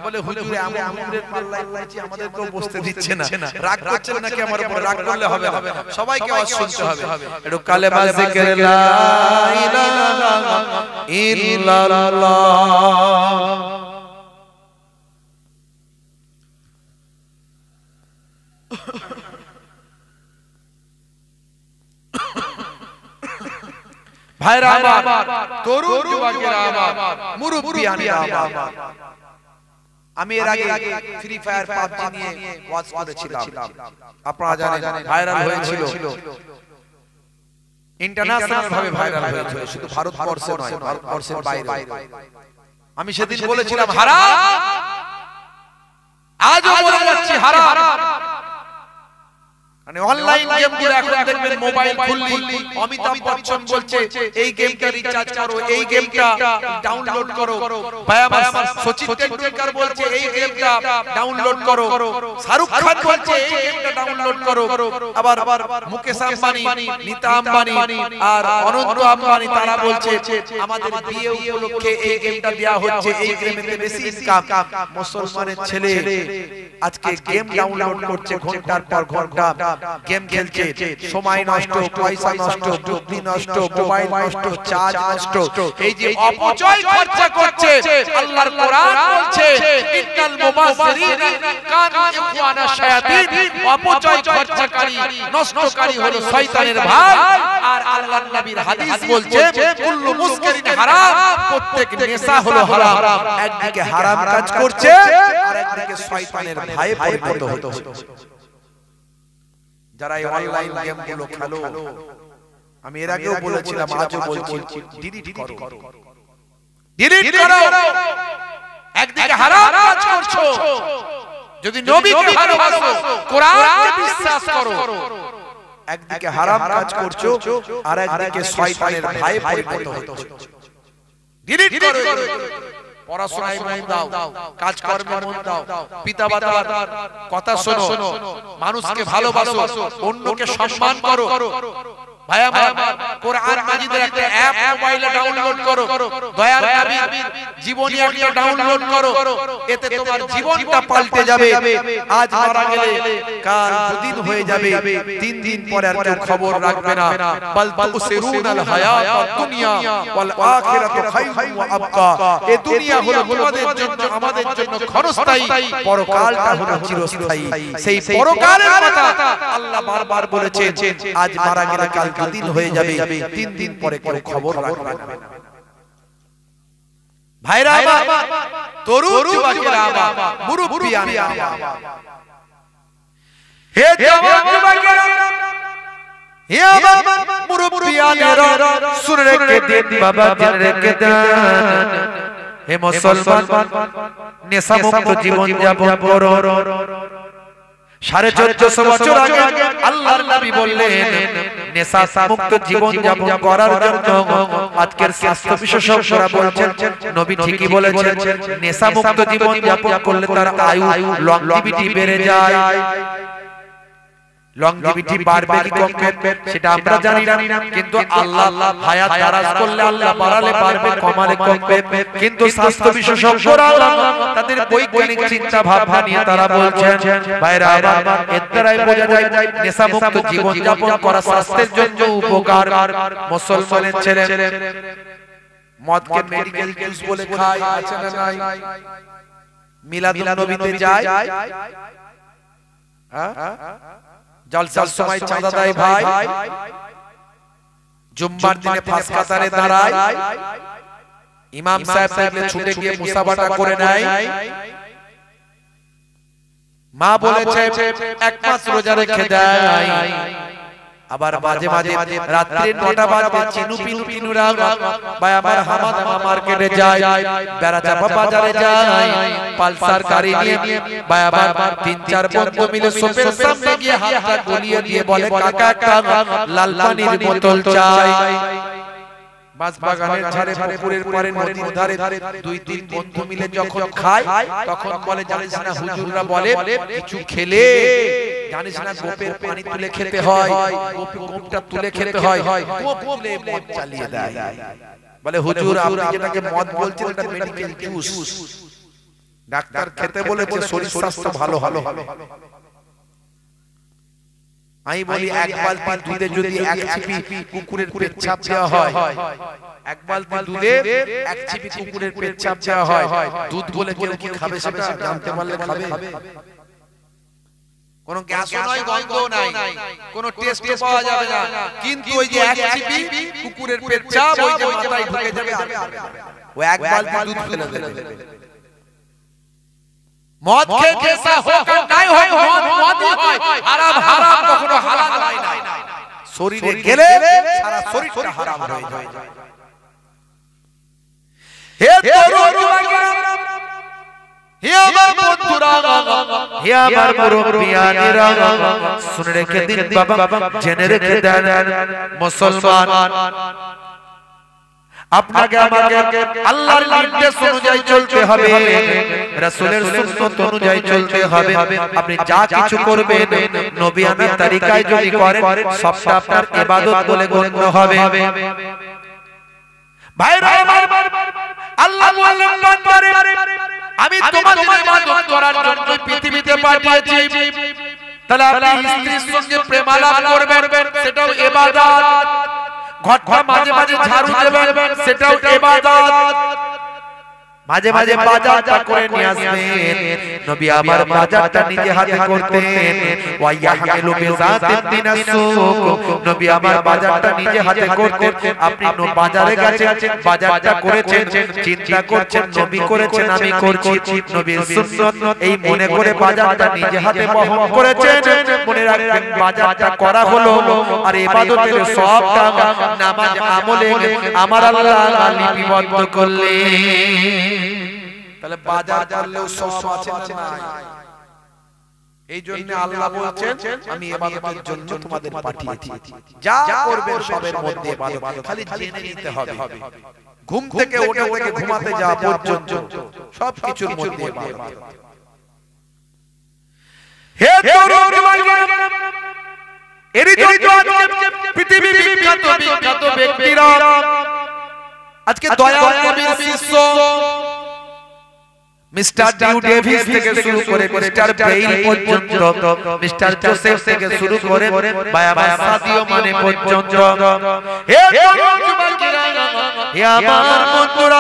বলে হুজুরে আমরের পাল্লায় পড়েছি আমাদেরকেও বসতে দিচ্ছে না রাগ করছেন নাকি আমার উপর রাগ করলে হবে না সবাইকে ওয়াজ শুনতে হবে একটু কালেমা জিকির লা ইলাহা ইল্লাল্লাহ ভাইরা আমার তরুণ যুবকেরা আমার মুরব্বিয়ানেরা আমার আমি এর আগে ফ্রি ফায়ার পাবজি নিয়ে ওয়াজ করেছিলাম আপনারা জানেন ভাইরাল হয়েছিল ইন্টারন্যাশনাল ভাবে ভাইরাল হয়েছিল শুধু ভারতবর্ষে নয় ভারতবর্ষের বাইরে আমি সেদিন বলেছিলাম হারাম আজও বলে যাচ্ছি হারাম মানে অনলাইন গেম গুলো এখন দেখবেন মোবাইল খুললি অমিতাভ বচ্চন বলছে এই গেমটা রিচার্জ করো এই গেমটা ডাউনলোড করো ভাই আমার সচিন তেন্ডুলকর বলছে এই গেমটা ডাউনলোড করো শাহরুখ খান বলছে এই গেমটা ডাউনলোড করো আবার মুকেশ আম্বানি নীতা আম্বানি আর অনন্ত আম্বানি তারা বলছে আমাদের বিয়ে উপলক্ষে এই গেমটা দেয়া হচ্ছে এই গেমেতে বেশি ইনকাম মুসলমানের ছেলে আজকে গেম ডাউনলোড করছে ঘন্টার পর ঘন্টা গেম খেলছে সময় নষ্ট পয়সা নষ্ট বুদ্ধি নষ্ট মোবাইল নষ্ট চার্জ নষ্ট এই যে অপচয় খরচা করছে আল্লাহর কোরআন বলছে ইন্নাল মুবাসসিরিনা কানু ইখওয়ানা শায়াতিন অপচয় খরচাকারী নষ্টকারী হলো শয়তানের ভাই আর আল্লাহর নবীর হাদিস বলছে কুল্লু মুসকিরিন হারাম প্রত্যেক নেশা হলো হারাম একদিকে হারাম কাজ করছে আর একদিকে শয়তানের ভাই পরিণত হচ্ছে যারা এই অনলাইন গেম গুলো খেলো আমি এর আগেও বলেছিলাম আজও বলছি ডিলিট করো একদিকে হারাম কাজ করছো যদি নবীকে ভালোবাসো কোরআনকে বিশ্বাস করো একদিকে হারাম কাজ করছো আর একদিকে শয়তানের ভাই পরিণত হচ্ছে ডিলিট করো পড়াশোনায় মন দাও কাজকর্মে মন দাও পিতামাতার কথা শোনো মানুষকে ভালোবাসো অন্যকে সম্মান করো ভাই আমার কোরআন মাজিদের একটা অ্যাপ মোবাইলে ডাউনলোড করো দয়ার নবীর জীবনী একটা ডাউনলোড করো এতে তোমার জীবনটা পাল্টে যাবে আজ মারা গেলে কাল দুদিন হয়ে যাবে তিন দিন পরে আর কেউ খবর রাখবে না বাল তুসিরুনাল হায়াতাদ দুনিয়া ওয়াল আখিরাতু খায়রুন ওয়া আবকা এই দুনিয়া হলো তোমাদের জন্য আমাদের জন্য ক্ষণস্থায়ী পরকালটা হলো চিরস্থায়ী সেই পরকালের কথা আল্লাহ বারবার বলেছেন আজ মারা গেলে কাল দুদিন হয়ে যাবে তিন দিন পরে কেউ খবর রাখবে না ভাইরা আমার তরুণ যুবকেরা আমার মুরব্বিয়ানেরা আমার হে জওয়ান যুবকেরা হে আমার মুরব্বিয়ানেরা শুনে রেখে দিন বাবা জেনে রেখে দেন হে মুসলমান নেশা মুক্ত জীবন যাপন করো 1450 বছর আগে আল্লাহর নবী বললেন নেশা মুক্ত জীবন যাপন করার জন্য আজকের স্বাস্থ্য বিশেষজ্ঞরা বলছেন নবী ঠিকই বলেছেন নেশা মুক্ত জীবন যাপন করলে তার আয়ু লংজিভিটি বেড়ে যায় লংজিভিটি বাড়বে কি কমবে সেটা আমরা জানি না, কিন্তু আল্লাহ হায়াত দারাজ করলে আল্লাহ বাড়ালে বাড়বে, কমালে কমবে। কিন্তু স্বাস্থ্য বিশেষজ্ঞরা তাদের বৈজ্ঞানিক চিন্তা ভাবনা নিয়ে তারা বলছেন, ভাইরা আমার, এর দ্বারাই বোঝা যায় নেশামুক্ত জীবন যাপন করা স্বাস্থ্যের জন্য উপকার। মুসলমানের ছেলে মদকে মেডিকেল জুস বলে খায়, আছে না নাই? মিলাদুন নবীতে যায়, জলসার সময় চাঁদা দেয় ভাই, জুম্মার দিনে পাঁচ কাতারে দাঁড়ায়, ইমাম সাহেব দেখলে ছুটে গিয়ে মুসাফাটা করে নেয়। মা বলেছে এক মাস রোজা রেখে দেয়। আবার মাঝে মাঝে রাত্রি 9টা বাজে চিনু পিনু পিনুরা ভাই আমার হামাদামা মার্কেটে যায়, বেড়াচাপা বাজারে যায়, পালসার গাড়ি নিয়ে ভাই আবার 3-4 বন্ধু মিলে সোপের সামনে গিয়ে হাতটা গলিয়ে দিয়ে বলে, কাকা একটা লাল পানির বোতল চাই। বাগানের ধারে, পুকুরের পারে, নদীর ধারে 2-3 বন্ধু মিলে যখন খায় তখন বলে, জানিস না হুজুররা বলে কিছু খেলে জানিস না গোপের পানি তুলে খেতে হয়, গোপটা তুলে খেতে হয়, গোপ তুলে মদ চালিয়ে দেয়। বলে হুজুর আপনি যেটাকে মদ বলছেন এটা মেডিকেল জুস, ডাক্তার খেতে বলেছে শরীর স্বাস্থ্য ভালো হবে। আমি বলি এক বালতি দুধে যদি এক ছিপি কুকুরের পেচ্ছাপ দেওয়া হয়, এক বালতি দুধে এক ছিপি কুকুরের পেচ্ছাপ দেওয়া হয়, দুধ বলে কেউ কি খাবে সেটা জানতে পারলে খাবে? কোন গ্যাসও নয়, গন্ধও নাই, কোন টেস্ট পাওয়া যাবে না, কিন্তু ওই যে এক ছিপি কুকুরের পেচ্ছাপ ওই যে মাথায় ঢুকে যাবে, ও এক বালতি দুধ ফেলে দেবে। মদ খেয়ে কেসা হোক আর নাই হোক, মদ মদই হয়, হারাম হারাম কখনো হালাল হয় না। শরীরে গেলে সারা শরীরটা হারাম হয়ে যায়। হে তরুণ যুবকেরা, হে আমার বন্ধুরা, হে আমার মুরব্বিয়ানেরা, শুনে রেখে দিন বাবা, জেনে রেখে দেন মুসলমান, আপনাকে আমাকে আল্লাহর নির্দেশ অনুযায়ী চলতে হবে, রাসূলের সুন্নাত অনুযায়ী চলতে হবে। আপনি যা কিছু করবেন নবিয়ানা তরিকায় যদি করেন সবটা আপনার ইবাদত বলে গণ্য হবে। ভাইরা আমার, আল্লাহ বললেন বান্দারে আমি তোমাদের ইবাদত করার জন্য পৃথিবীতে পাঠিয়েছি, তাহলে আপনি স্ত্রীর সঙ্গে প্রেমালাপ করবেন, সেটাও ইবাদত। ঘরটা মাঝে মাঝে ঝাড়ু দেবেন, সেটাও ইবাদত। মাঝে মাঝে বাজারটা করে নিয়ে আসবেন, নবী আমার বাজারটা নিজে হাতে করতেন। ওয়া ইয়াহমিলু বিযাতিন মিনাস সুক, নবী আমার বাজারটা নিজে হাতে করতেন। আপনি বাজারে গেছেন, বাজারটা করেছেন, চিন্তা করছেন নবী করেছেন আমি করছি, নবীর সুন্নাত এই মনে করে বাজারটা নিজে হাতে বহন করেছেন। মনে রাখবেন বাজারটা করা হলো আর ইবাদতের সওয়াবটা নামাজ আমলে আমার আল্লাহ লিপিবদ্ধ করলেন। তাহলে বাজার করলেও সওয়াব আছে না নাই? এই জন্য আল্লাহ বলছেন আমি ইবাদতের জন্য তোমাদের পাঠিয়েছি, যা করবে সবের মধ্যে ইবাদত, খালি জেনে নিতে হবে। ঘুম থেকে ওঠা থেকে ঘুমাতে যাওয়া পর্যন্ত সবকিছুর মধ্যে ইবাদত। হে তরুণ যুবকেরা, এরই জন্য আজকে পৃথিবীর বিখ্যাত ব্যক্তিরা, আজকে দয়াল নবীর শিষ্য মিস্টার ডিউ ডেভিস থেকে শুরু করে মিস্টার ব্রেইল পর্যন্ত, মিস্টার জোসেফ থেকে শুরু করে বাবা সাদিও মানে পর্যন্ত, হে তরুণ যুবকেরা, হে আমার বন্ধুরা,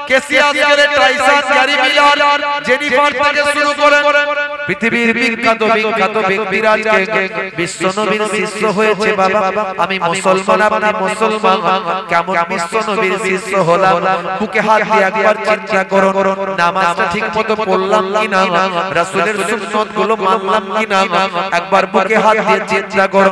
কেসিয়াসের টাইসন, গ্যারি মিলার, জেনিফার থেকে শুরু করে পৃথিবীর বিখ্যাত ব্যক্তিরা আজকে বিশ্বনবীর শিষ্য হয়েছে। বাবা আমি মুসলমান, আপনি মুসলমান, কেমন বিশ্বনবীর শিষ্য হলাম? বুকে হাত দিয়ে একবার চিন্তা করুন, নামাজটা ঠিকমতো পড়লাম কিনা, রাসূলের সুন্নাত গুলো মানলাম কিনা, একবার বুকে হাত দিয়ে চিন্তা করুন।